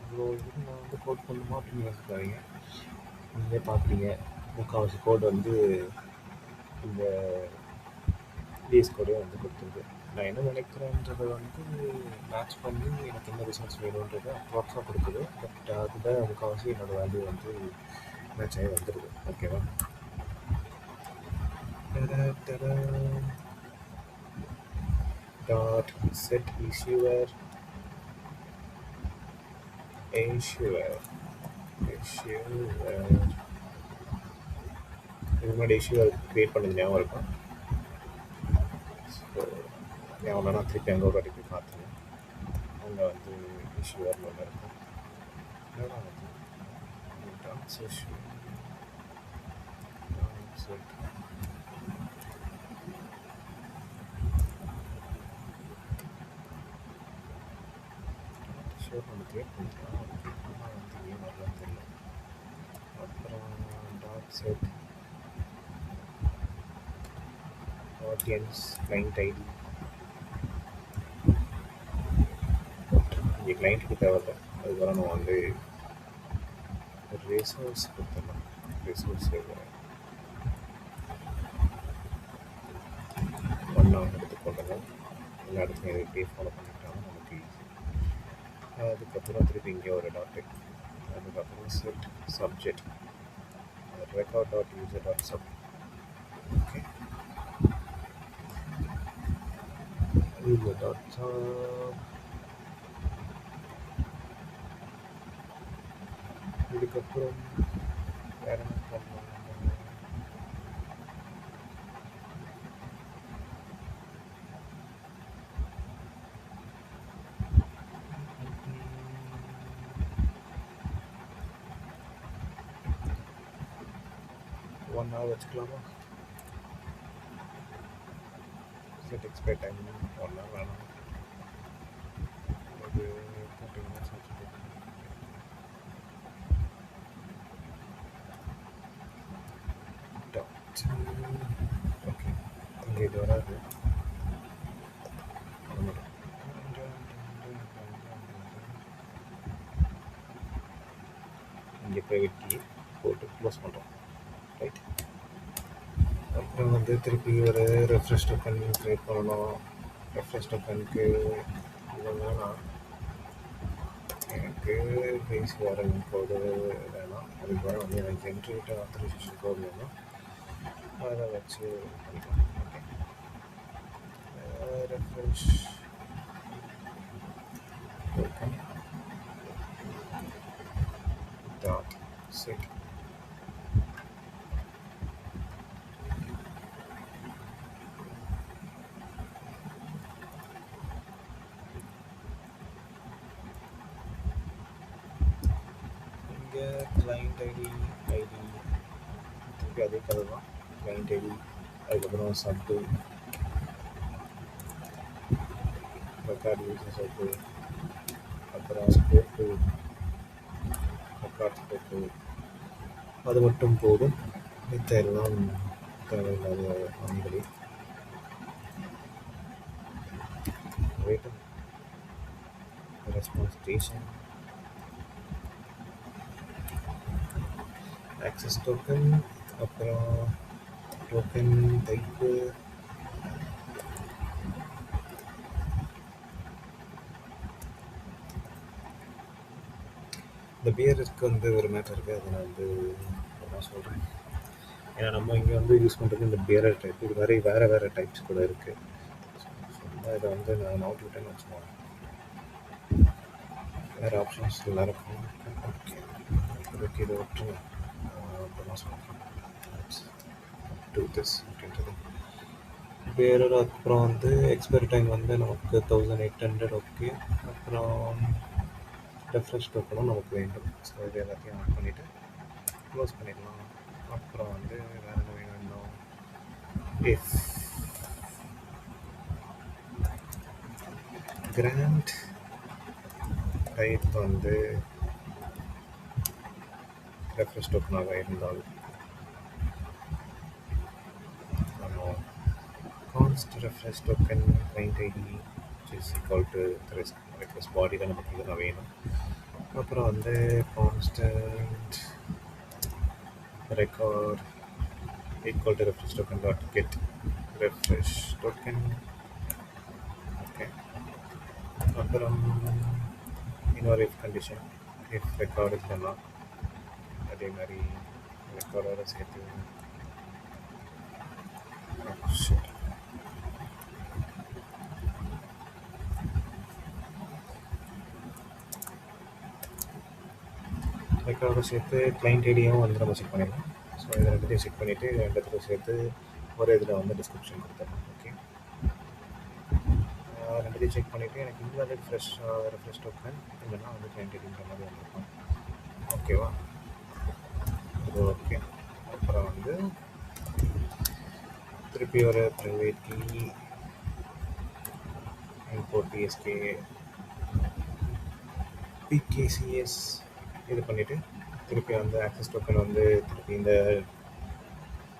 இவ்வளோ இது நான் வந்து கோட் பண்ணுமா அப்படின்னு யோசிக்காதீங்க. நீங்களே பார்க்குறீங்க, முக்கால்வாசி கோட் வந்து இந்த டிஎஸ் கோடே வந்து கொடுத்துருக்கு. நான் என்ன நினைக்கிறேன்றதை வந்து மேட்ச் பண்ணி எனக்கு என்ன ரிசல்ட்ஸ் வேணுன்றதை அப்ராக்ஸாக கொடுக்குது. பட் அதில் முக்கால்வாசி என்னோடய வேல்யூ வந்து மேட்ச் ஆகி வந்துடுது. ஓகேவா? டாட் செட் இஷ்யூவர் இது முன்னாடி இஷ்யூவர் க்ரியேட் பண்ணது ஞாபகம் இருக்கும். ஸோ ஞாபகம் நான் திருப்பி அங்கே ஒரு வாட்டி போய் பார்த்தேன். அங்கே வந்து இஷ்யூவர்னு ஒன்று இருக்கும். என்னடா வந்து ஷோர் நம்ம கிரியேட் பண்ணிக்கலாம். ஆனால் வந்து ஏன் வரலான்னு தெரியல. அப்புறம் dot set audience client ID. இங்கே கிளைண்ட்டுக்கு தேவையில்லை. அதுக்கப்புறம் நம்ம வந்து ரிசோர்ஸ் கொடுத்துடலாம். ரிசோர்ஸ் ஒன்றா எடுத்துக்கொள்ளலாம். எல்லா இடத்துலையும் இதை இப்படியே ஃபாலோ பண்ணிக்கிட்டாலும் நமக்கு ஈஸி. அதுக்கப்புறம் திருப்பி இங்கே ஒரு டாட்டு. அதுக்கப்புறம் set subject record dot user dot sub. Okay, user dot sub. இதுக்கப்புறம் வேறு என்ன பண்ணலாம்? ஒன் ஹவர் வச்சுக்கலாமா? செட் எக்ஸ்பைர் டைம் 1 ஹவர் வேணாம். ஒரு 30 மினிட்ஸ் வச்சுக்கோ. ஓகே. இங்கே இது வராது. இங்கே ப்ரைவேட் கீ போட்டு க்ளோஸ் பண்ணுறோம். ரைட். அப்புறம் வந்து திருப்பி ஒரு ரெஃப்ரெஷ் டோக்கன் க்ரியேட் பண்ணணும். ரெஃப்ரெஷ் டோக்கனுக்கு இது வேணாம், எனக்கு ஃபேஸ் வாரன் கோடு வேணாம். அதுக்கு வேறு வந்து எனக்கு ஜென்ரேட் ஆத்தரைசேஷன் கோடு வேணும். அதை வச்சு பண்ணிக்கலாம். Okay. Refresh token dot set. இங்கே கிளைண்ட் ஐடி திருப்பி அதே கதை தான். கிளைண்ட் ஐடி, அதுக்கப்புறம் சப்பு, ரெக்கார்ட் யூசர் சப்பு, அப்புறம் ஸ்கோப்பு, ரெக்கார்ட் ஸ்கோப்பு. அது மட்டும் போதும். மித்த எல்லாம் தேவையில்லாத அணிகளே. ரேட்டும் ரெஸ்பான்ஸ் ஸ்டேஷன், ஆக்சஸ் டோக்கன், அப்புறம் டோக்கன் டைப்பு, இந்த பியருக்கு வந்து ஒரு மேட்டர் இருக்குது. அதை நான் வந்து நான் சொல்கிறேன். ஏன்னா நம்ம இங்கே வந்து யூஸ் பண்ணுறது இந்த பியரர் டைப். இது மாதிரி வேறு டைப்ஸ் கூட இருக்குது. இதை வந்து நான் அவுட் விட்டேன்னு வச்சுக்கோங்க. வேறு ஆப்ஷன்ஸ் எல்லாம் இருக்கும். ஓகே ஓகே, இதை விட்டுருங்க. அப்புறமா சொல்கிறேன் டூ திஸ் அப்படின்றது. பியரர் அப்புறம் வந்து எக்ஸ்பைரி டைம் வந்து நமக்கு 1800. ஓகே. அப்புறம் ரெஃப்ரெஷ் டோக்கனும் நமக்கு வேண்டும். ஸோ இது எல்லாத்தையும் ஆட் பண்ணிவிட்டு க்ளோஸ் பண்ணிடலாம். அப்புறம் வந்து வேறு என்ன வேணும், இஃப் கிராண்ட் டைப் வந்து ரெஃப்ரெஷ் டோக்கனாக இருந்தால் நம்ம const refresh token client ID is equal to request body தான் நமக்கு இதெல்லாம் வேணும். அப்புறம் வந்து constant record equal to refresh token dot get refresh token. Okay. அப்புறம் இன்னொரு இஃப் கண்டிஷன், இஃப் ரெக்கார்டு இல்லைன்னா அதே மாதிரி ரெக்கார்டோட சேர்த்து ரெக்கார்டோட சேர்த்து கிளைண்ட் ஐடியும் வந்து நம்ம செக் பண்ணிடலாம். ஸோ இதை ரெண்டுத்தையும் செக் பண்ணிவிட்டு ரெண்டுத்தையும் சேர்த்து ஒரு இதில் வந்து டிஸ்கிரிப்ஷன் கொடுத்துடலாம். ஓகே. ரெண்டுத்தையும் செக் பண்ணிவிட்டு எனக்கு இங்கே ரெஃப்ரெஷ் டோக்கன் இல்லைன்னா வந்து கிளைண்ட் ஐடிங்கிற மாதிரி வந்துருக்கும். ஓகேவா? இது ஓகே. அப்புறம் வந்து திருப்பி ஒரு private key import psk pkcs இது பண்ணிவிட்டு திருப்பி வந்து ஆக்சஸ் டோக்கன் வந்து திருப்பி இந்த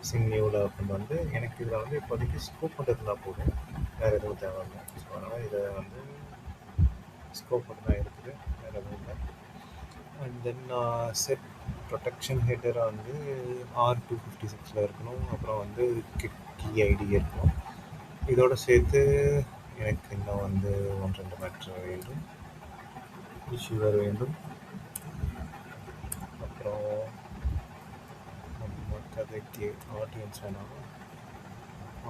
சிம் நியூவில் கொண்டு வந்து எனக்கு இதில் வந்து இப்போதைக்கு ஸ்கோப் மட்டும் இருந்தால் போதும், வேறு எதுவும் தேவையில்லை. ஸோ அதனால் இதை வந்து ஸ்கோப் மட்டும் தான் இருக்குது, வேறு எதுவும் இல்லை. அண்ட் தென் செட் ப்ரொடெக்ஷன் ஹெட்டரை வந்து R256 இருக்கணும். அப்புறம் வந்து கீ ஐடி இருக்கணும். இதோடு சேர்த்து எனக்கு இன்னும் வந்து 1-2 மேட்ரு வேண்டும், இஷ்யூவர் வேண்டும். அப்புறம் நம்ம கதைக்கு ஆடியன்ஸ் வேணாம்,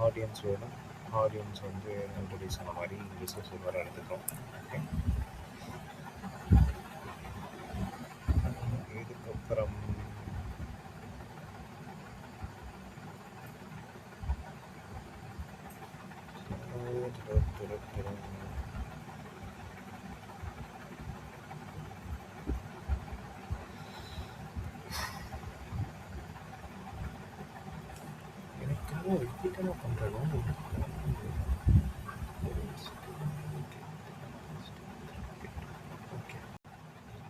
ஆடியன்ஸ் வேணும். ஆடியன்ஸ் வந்து ஆல்ரெடி சொன்ன மாதிரி ரிசோர்ஸ் வர எடுத்துக்கிறோம். ஓகே. இதுக்கப்புறம் எனக்கு ரிப்பீட்டாக பண்ணுறோம். ஓகே.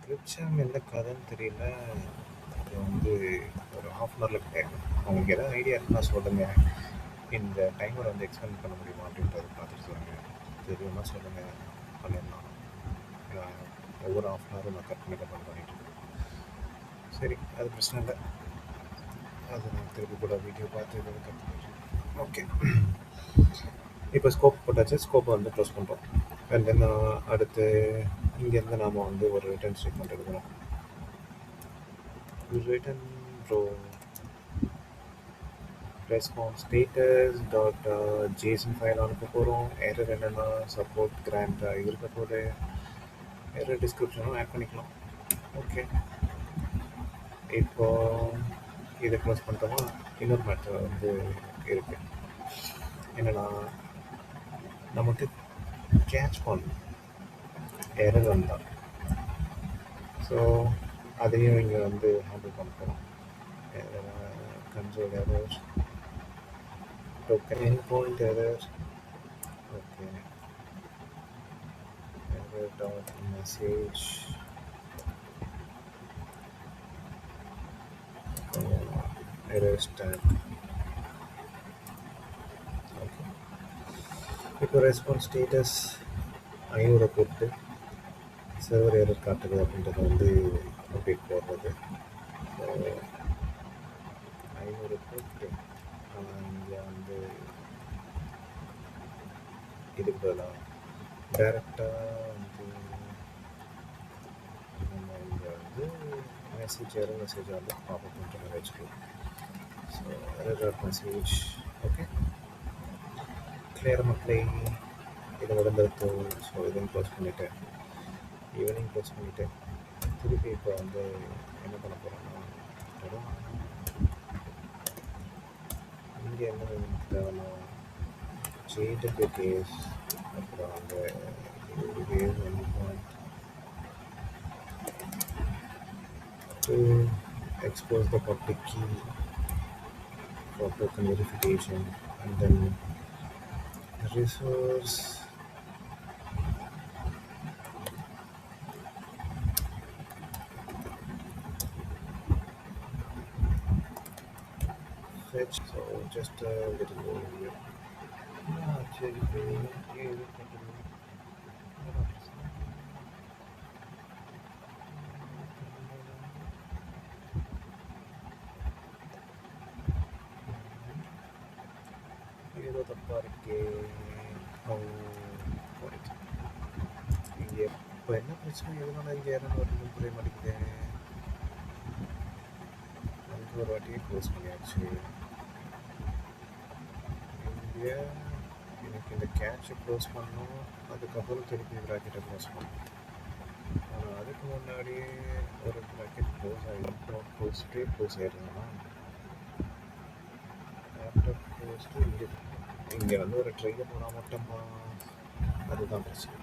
கிரிப்ஷன் எந்த கதைன்னு தெரியல. அது வந்து ஒரு ஹாஃப் அன் ஹவரில் கிடையாது. உங்களுக்கு எதாவது ஐடியா இருக்குன்னா சொல்லுங்கள். இந்த டைமரை வந்து எக்ஸ்டெண்ட் பண்ண முடியுமா அப்படின்றத பார்த்துட்டு சொல்லுங்கள். தெரியுமா சொல்லுங்கள், பண்ணிடலாம். ஏன்னா ஒவ்வொரு ஹாஃப் அன் ஹவரும் நான் கட் பண்ணிட்டு இருக்கேன். சரி, அது பிரச்சனை இல்லை. அது நான் திருப்பி கூட வீடியோ பார்த்து இதை கட் பண்ணிடுறேன். ஓகே, இப்போ ஸ்கோப் போட்டாச்சு. ஸ்கோப்பை வந்து க்ளோஸ் பண்ணுறோம். அண்ட் தென் அடுத்து இங்கேருந்து நாம் வந்து ஒரு ரிட்டர்ன் ஸ்டேட்மெண்ட் எடுக்கணும். Return bro response status dot Jason file அனுப்ப போகிறோம். எரர் என்னென்னா சப்போர்ட் கிராண்டாக இருக்க போது. எரர் டிஸ்கிரிப்ஷனும் ஆட் பண்ணிக்கலாம். ஓகே, இப்போ இதை க்ளோஸ் பண்ணிட்டோமா. இன்னொரு மேட்டர் வந்து இருக்குது. என்னென்னா நமக்கு கேட்ச் பண்ணணும் எரர் வந்தால். ஸோ அதையும் இங்கே வந்து ஹேண்டில் பண்ண போகிறோம். Console error, token end point error. Okay, error dot message error stack. Okay, இப்போ ரெஸ்பான்ஸ் ஸ்டேட்டஸ் 500 போட்டு சர்வர் எரர் காட்டுது அப்படின்றத வந்து அப்டேட் போடுறது. ஸோ 500 போட்டு இங்கே வந்து இதுக்கு பதிலாக டைரெக்டாக வந்து நம்ம இங்கே வந்து எரர் மெசேஜ் வந்து பாப்பப் பண்ணுற மாதிரி வச்சுக்கலாம். So error message. Okay, clear மக்களை இதை உடம்பெடுத்து. ஸோ இதையும் க்ளோஸ் பண்ணிவிட்டேன், ஈவினிங் க்ளோஸ் பண்ணிவிட்டேன். திருப்பி இப்போ வந்து என்ன பண்ண போகிறோன்னா, இங்கே என்ன தேவைன்னா ஜேடபிள்யூ கேஸ், அப்புறம் அந்த case 1 to expose the public key for token verification, and then resource fetch. So just a little overview. ஏதோ தப்பாக இருக்கே. இங்கே இப்போ என்ன பிரச்சனை, எதனால இங்கே யாரும் வரணும் புரிய மாட்டேங்குது. வந்து ஒரு வாட்டியே க்ளோஸ் பண்ணியாச்சு. இங்கே எனக்கு இந்த கேட்சை க்ளோஸ் பண்ணணும், அதுக்கப்புறம் திருப்பி ப்ராக்கெட்டை க்ளோஸ் பண்ணணும். ஆனால் அதுக்கு முன்னாடியே ஒரு ப்ராக்கெட் க்ளோஸ் ஆகிடும். க்ளோஸ் ஆகிடுதுன்னா ஆஃப்டர் க்ளோஸ்ட்டு இங்கே வந்து ஒரு ட்ரெயினை போனால் மட்டுமா, அதுதான் பிரச்சனை.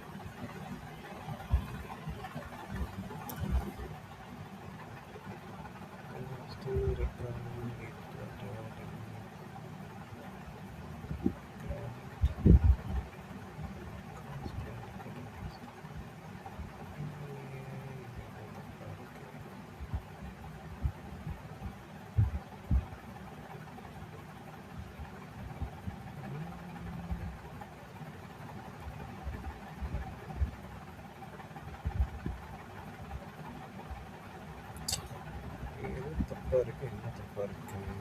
தப்பாக இருக்குது, என்ன தப்பாக இருக்குது.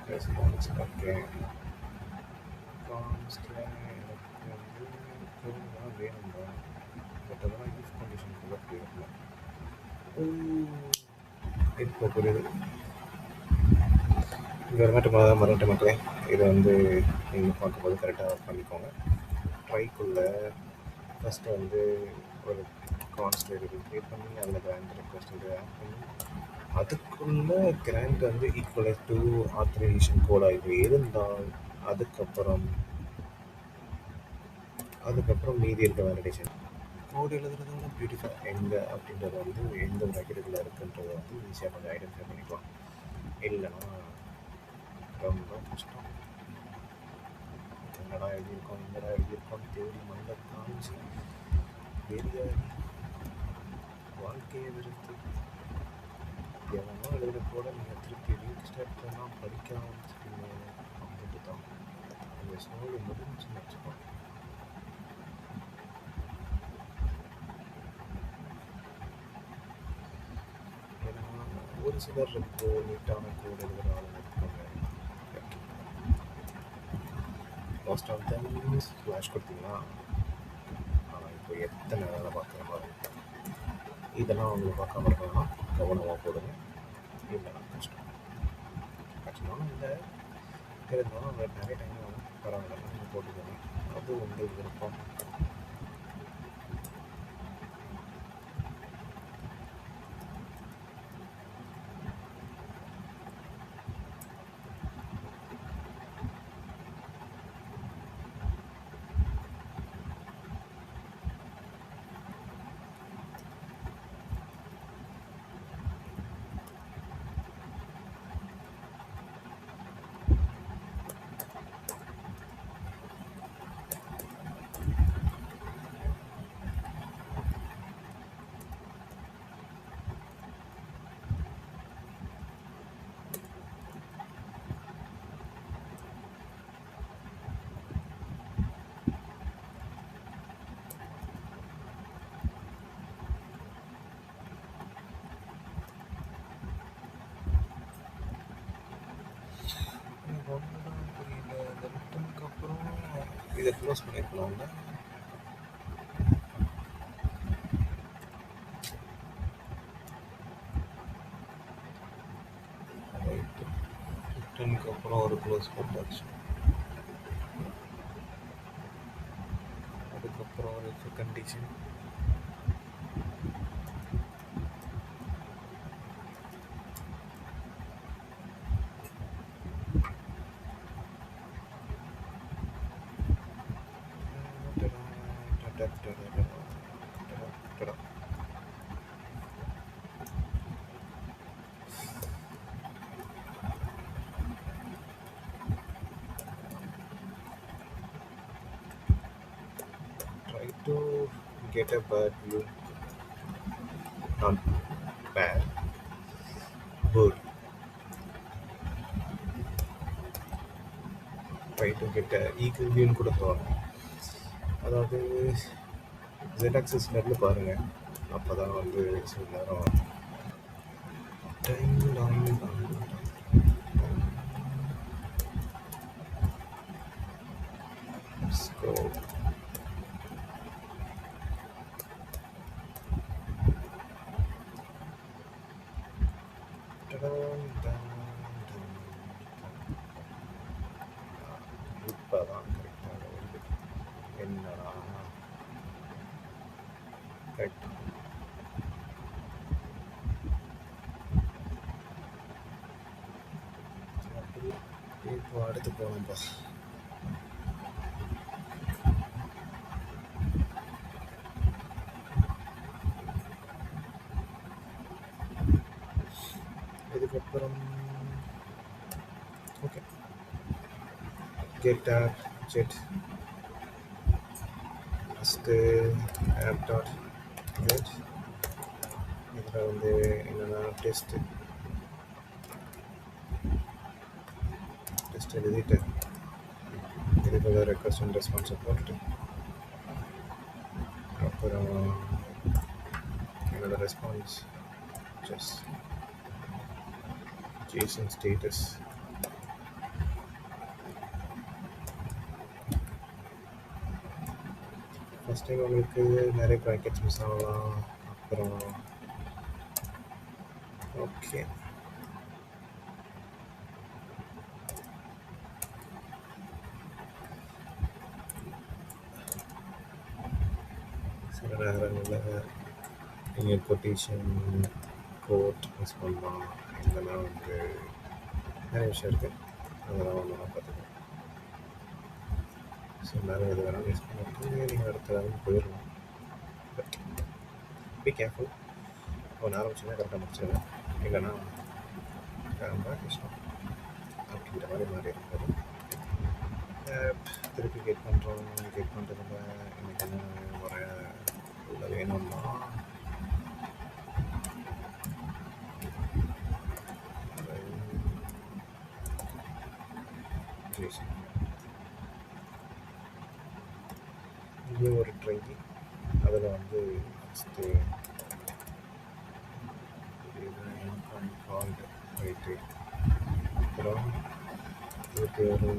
ரெஸ்பான்ஸ் ஓகே, கான்ஸ்டில் எனக்கு வந்து கோடுலாம் வேணும் தான், பட் அதெல்லாம் யூஸ் கண்டிஷனுக்குள்ளே போயிடல. இப்போ புரியுது. கவர்மெண்ட் மறந்துட்டு மக்களே, இதை வந்து நீங்கள் பார்க்கும்போது கரெக்டாக பண்ணிக்கோங்க. ட்ரைக்குள்ளே ஃபஸ்ட்டு வந்து ஒரு கான்ஸ்ட் வேரியபிள் க்ரியேட் பண்ணி அதில் கிராண்ட் ரெக்வஸ்ட் வந்து ஆட் பண்ணி அதுக்குள்ளே கிராண்ட் வந்து ஈக்குவல் டு ஆத்தரைசேஷன் கோடாக இது இருந்தால் அதுக்கப்புறம் மீதி இருக்க வேலிடேஷன் கோடு எழுதுறத விட பியூட்டிஃபுல் எங்கே அப்படின்றத வந்து எந்த ப்ராக்கெட்டுக்குள்ளே இருக்குன்றதை வந்து ஈஸியாக கொஞ்சம் ஐடென்டிஃபை பண்ணிக்கலாம். இல்லைன்னா ரொம்ப கஷ்டம். என்னடா எழுதியிருக்கோம் தேடி மண்டை காமிச்சு தெரியாது. வாழ்க்கையை வெறுத்து எவனோ எழுதுகிற கூட நீங்கள் திருப்பி ரீஸ்டார்ட் பண்ணால் படிக்க ஆரம்பிச்சிருக்கீங்க அப்படின்ட்டு தான் அந்த ஸ்டோரி முடிஞ்சுன்னு வச்சுக்கோங்க. ஏன்னா ஒரு சிலர் ரொம்ப நீட்டான கோட் எழுதுகிற ஆளுங்க இருக்காங்க. மோஸ்ட் ஆஃப் தெம் ஃப்ளாஷ் கொடுத்தீங்கன்னா இப்போ எத்தனை வேலை பார்க்குற மாதிரி இதெல்லாம் அவங்க பார்க்காம இருக்காங்கன்னா கவனமாக போடுங்க. இல்லைனா கஷ்டம். கஷ்டமானும் இல்லை, இருந்தாலும் உங்களுக்கு நிறைய டைம் ஆகும். பரவாயில்ல, நீங்கள் போட்டுக்கோங்க. அது உங்கள் விருப்பம். எனக்கு ஒன்று தான் புரியல, இந்த ரிட்டனுக்கு அப்புறம் இதை க்ளோஸ் பண்ணியிருக்கலாம்ல. ரைட்டு, ரிட்டனுக்கு அப்புறம் ஒரு க்ளோஸ் போட்டாச்சு. அதுக்கப்புறம் ஒரு condition try to get a bad view, not bad, good. Try to get a equal view கூட சொல்லலாம். அதாவது ZAXisலேருந்து பாருங்கள், அப்போ தான் வந்து சில நேரம் டைம் இப்போ தான் கரெக்டாக வருது. என்னடா கரெக்ட். இப்போ அடுத்து போகலாம்ப்பா. இதுக்கப்புறம் okay, get app get first app dot get. இதில் வந்து என்னென்னா டெஸ்ட் எழுதிட்டு இதுக்குள்ள ரெக்வஸ்ட் அண்ட் ரெஸ்பான்ஸை போட்டுட்டு அப்புறம் என்னோடய response just Jason status first time உங்களுக்கு நிறைய ப்ராக்கெட்ஸ் மிஸ் ஆகலாம். அப்புறம் ஓகே, சில நேரங்களில் நீங்கள் கொட்டேஷன் கோட் மிஸ் பண்ணலாம். இல்லைன்னா வந்து நிறைய விஷயம் இருக்குது, அதெல்லாம் ஒன்று நான் பார்த்துக்கேன். ஸோ நேரம் எது வேணாலும் மிஸ் பண்ணிட்டு நீங்கள் அடுத்த வேலைக்கு போயிடலாம். But be careful. ஒன்று ஆரம்பிச்சுன்னா கரெக்டாக முடிச்சிடுங்க, இல்லைன்னா ரொம்ப கஷ்டம் அப்படின்ற மாதிரி மாறி இருக்காது. திருப்பி கெட் பண்ணுறோம். கெட் பண்ணுறதுல எனக்கு என்ன வர உள்ள வேணும்னா நியூ ஒரு ட்ரை. அதில் வந்து ஃபஸ்ட்டு கால்டு ரைட்டு. அப்புறம் இதுக்கு ஒரு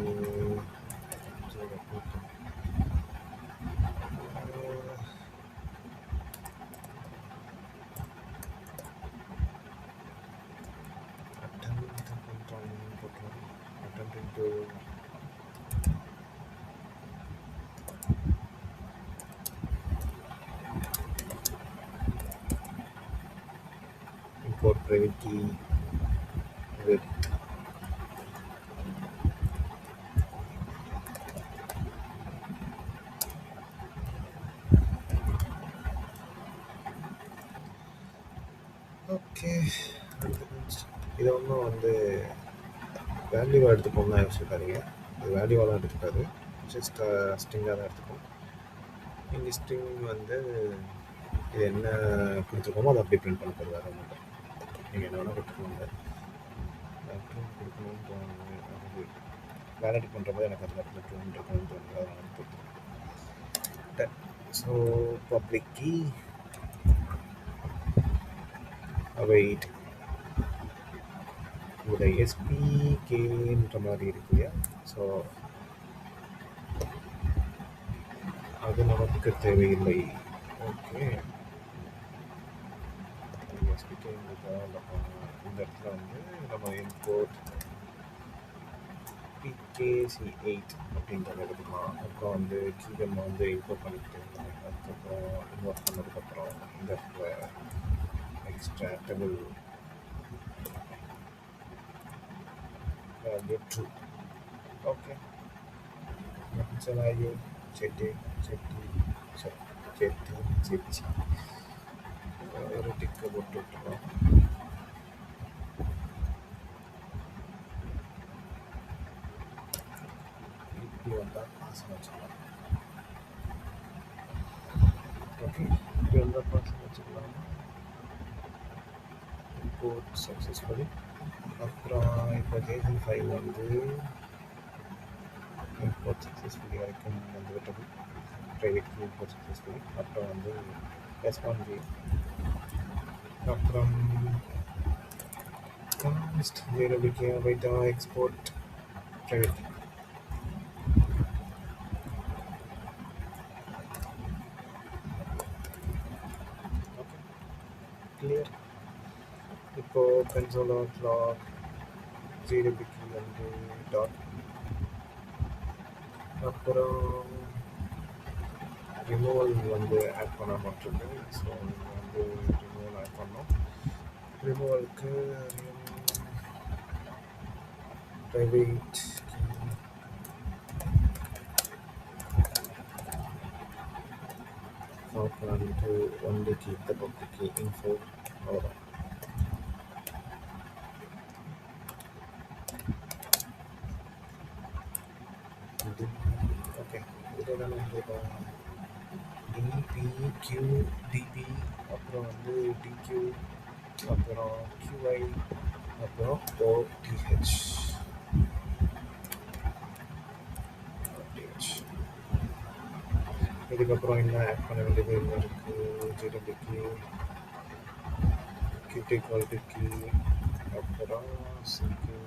import private key with okay. இதை ஒன்றும் வந்து வேல்யூவாக எடுத்துக்கோன்னு யோசிக்காதீங்க. இது வேல்யூவாலாம் எடுத்துக்காது, ஜஸ்ட் ஸ்ட்ரிங்காக தான் எடுத்துக்கணும். இங்கே ஸ்ட்ரிங் வந்து இது என்ன கொடுத்துருக்கோமோ அதை அப்படியே பிரிண்ட் பண்ண போகிறது, வேறு ஒன்றும் இல்லை. நீங்கள் என்ன வேணால் கொடுத்துக்கோங்க. கொடுக்கணும்னு தோணுது, அது வேலிடேட் பண்ணுற போது எனக்கு அதில் இருக்கணும்னு தோணுது, அதை நான் கொடுத்துருக்கேன். ஸோ பப்ளிக் கீ await ஒரு எஸ்பிகேன்ற மாதிரி இருக்கு இல்லையா? ஸோ அது நமக்கு தேவையில்லை. ஓகே, எஸ்பிகே இந்த இடத்துல வந்து நம்ம இம்போர்ட் PKC8 அப்படின்றத எடுத்துக்கலாம். அப்புறம் வந்து கீ நம்ம வந்து இம்போர்ட் பண்ணிக்கிட்டு அதுக்கப்புறம் இம்போர்ட் பண்ணதுக்கப்புறம் இந்த இடத்துல extractable value true. Okay, चलाइए चेटी चेटी चेटी चेटी ஒரு டிக்க போட்டு விட்டுருவோம். இப்படி வந்தால் பாசம் வச்சுக்கலாம். ஓகே, இப்படி வந்தால் பாசம் வச்சுக்கலாம். Import successfully. அப்புறம் இப்போ ஜேசன் ஃபைல் வந்து இம்போர்ட் சக்ஸஸ்ஃபுல்லி வரைக்கும் வந்து விட்டது, ப்ரைவேட் கீ இம்போர்ட் சக்ஸஸ்ஃபுல்லி. அப்புறம் வந்து ரெஸ்பான்ஸ், அப்புறம் கான்ஸ்ட் ஜேடபிள்யூ வைட்டா எக்ஸ்போர்ட் ப்ரைவேட். Okay, clear. இப்போது கன்சோல் லாக் ஜேடபிள்யூ வந்து டாட், அப்புறம் ரிமூவல் வந்து ஆட் பண்ண மாட்டிருக்கு. ஸோ நீங்கள் வந்து ரிமூவல் ஆட் பண்ணோம். ரிமூவலுக்கு private to only keep the public key info. அவ்வளோதான். ஓகே, இதெல்லாம் DPQDB, அப்புறம் வந்து DQ, அப்புறம் QI, அப்புறம் OTH. இதுக்கப்புறம் என்ன ஆட் பண்ண வேண்டியது என்ன இருக்குது? ஜேடபிள்யூ கியூடி குவாலிட்டி கீ, அப்புறம் சிக்கு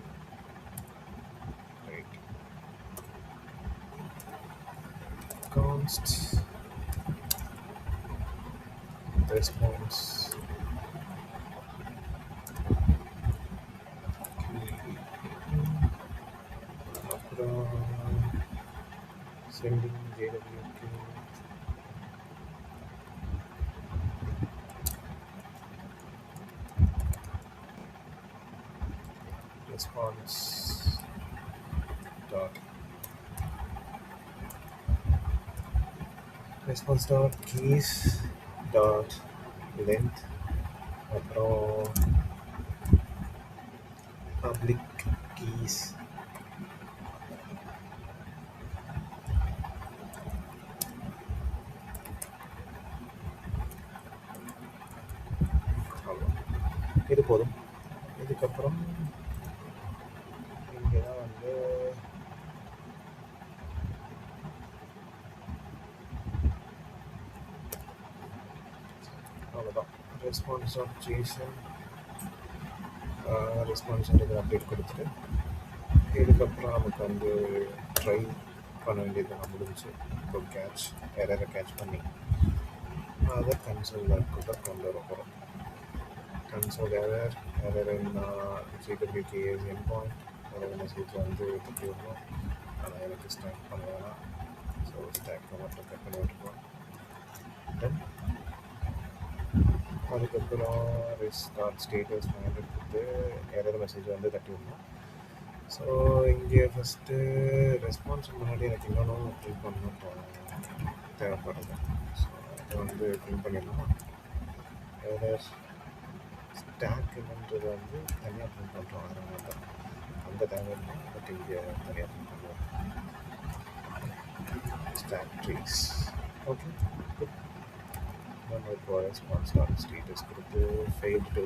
ரைட், கான்ஸ்ட் ரெஸ்பான்ஸ், அப்புறம் sending ஜேடபிள்யூக்கு response dot keys dot length, அப்புறம் public keys, இது போதும். இதுக்கப்புறம் இங்கே தான் வந்து அவ்வளோதான். ரெஸ்பான்ஸ் ஆஃப் ஜேசன் ரெஸ்பான்ஸ்ன்றது அப்டேட் கொடுத்துட்டு இதுக்கப்புறம் நமக்கு வந்து ட்ரை பண்ண வேண்டியது நான் முடிஞ்சு இப்போ கேட்ச் எரரை கேட்ச் பண்ணி அதை கன்சோலில் கூட கொண்டு வர போகிறோம். Console error in JWKS endpoint error message வந்து தப்பி வரணும். ஆனால் எனக்கு ஸ்டாக் பண்ண வேணாம். ஸோ ஸ்டாக்கை மட்டும் கட் பண்ணி விட்டுருவோம். தென் அதுக்கப்புறம் ரெஸ்டார்ட் ஸ்டேட்டஸ் கொடுத்து எரர் மெசேஜ் வந்து தட்டி விடணும். ஸோ இங்கே ஃபஸ்ட்டு ரெஸ்பான்ஸ் முன்னாடி எனக்கு இன்னொன்று ஃபில் பண்ணணும் தேவைப்படுது. ஸோ அதை வந்து ஃபில் பண்ணிடலாம். எரர் ஸ்டாக் என்னன்றது வந்து தனியாக ஃபில் பண்ணுறோம். அதனால தான் அந்த தேவையில்லை. பட் இங்கே தனியாக ஃபில் பண்ணுவோம். Stack trace okay. நம்ம இப்போ ரெஸ்பான்ஸ் டாட் ஸ்டேட்டஸ் கொடுத்து ஃபெயில் டு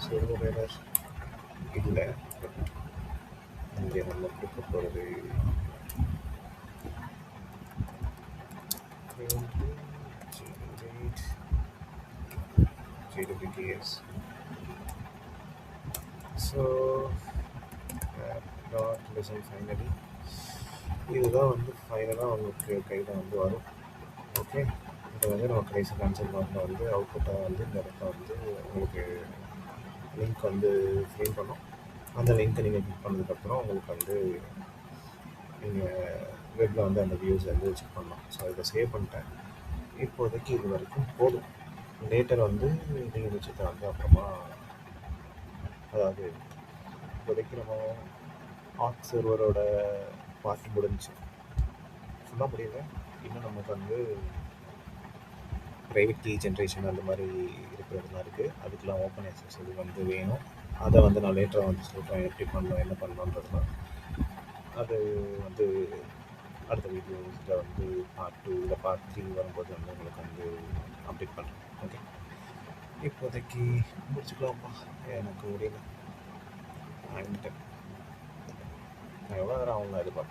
சர்வர் எரர் இல்லை. பட் இங்கே நம்ம கொடுக்க போகிறது JWKS. So dot listen finally இதுதான் வந்து ஃபைனலாக உங்களுக்கு கையில் வந்து வரும். ஓகே, இதை வந்து நம்ம கடைசி கன்சல் மார்க்கில் வந்து அவுட்புட்டாக வந்து இந்த இடத்துல வந்து உங்களுக்கு லிங்க் வந்து ஃபில் பண்ணோம். அந்த லிங்க்கை நீங்கள் கிளிக் பண்ணதுக்கப்புறம் உங்களுக்கு வந்து நீங்கள் வெப்பில் வந்து அந்த வியூஸ் வந்து செக் பண்ணலாம். ஸோ இதை சேவ் பண்ணிட்டேன். இப்போதைக்கு இது வரைக்கும் போதும். லேட்டர் வந்து நீங்கள் விஷயத்தை வந்து அப்புறமா அதாவது இப்போதைக்கு நம்ம ஆர்ட் சர்வரோட பார்ட் முடிஞ்சு ஃபுல்லாக முடியல. இன்னும் நமக்கு வந்து ப்ரைவேட் கீ ஜென்ரேஷன் அந்த மாதிரி இருக்கிறதுலாம் இருக்குது. அதுக்கெலாம் ஓப்பன் ஆக்சஸ் இது வந்து வேணும். அதை வந்து நான் லேட்டராக வந்து சொல்கிறேன் எப்படி பண்ணணும் என்ன பண்ணணுன்றதுலாம். அது வந்து அடுத்த வீடியோஸில் வந்து பார்ட் 2 இல்லை பார்ட் 3 வரும்போது வந்து உங்களுக்கு வந்து அப்டேட் பண்ணுறேன். ஓகே, இப்போதைக்கு முடிச்சுக்கலாம்ப்பா. எனக்கு முடியல. நான் எவ்வளோ நேரம் அவங்க இது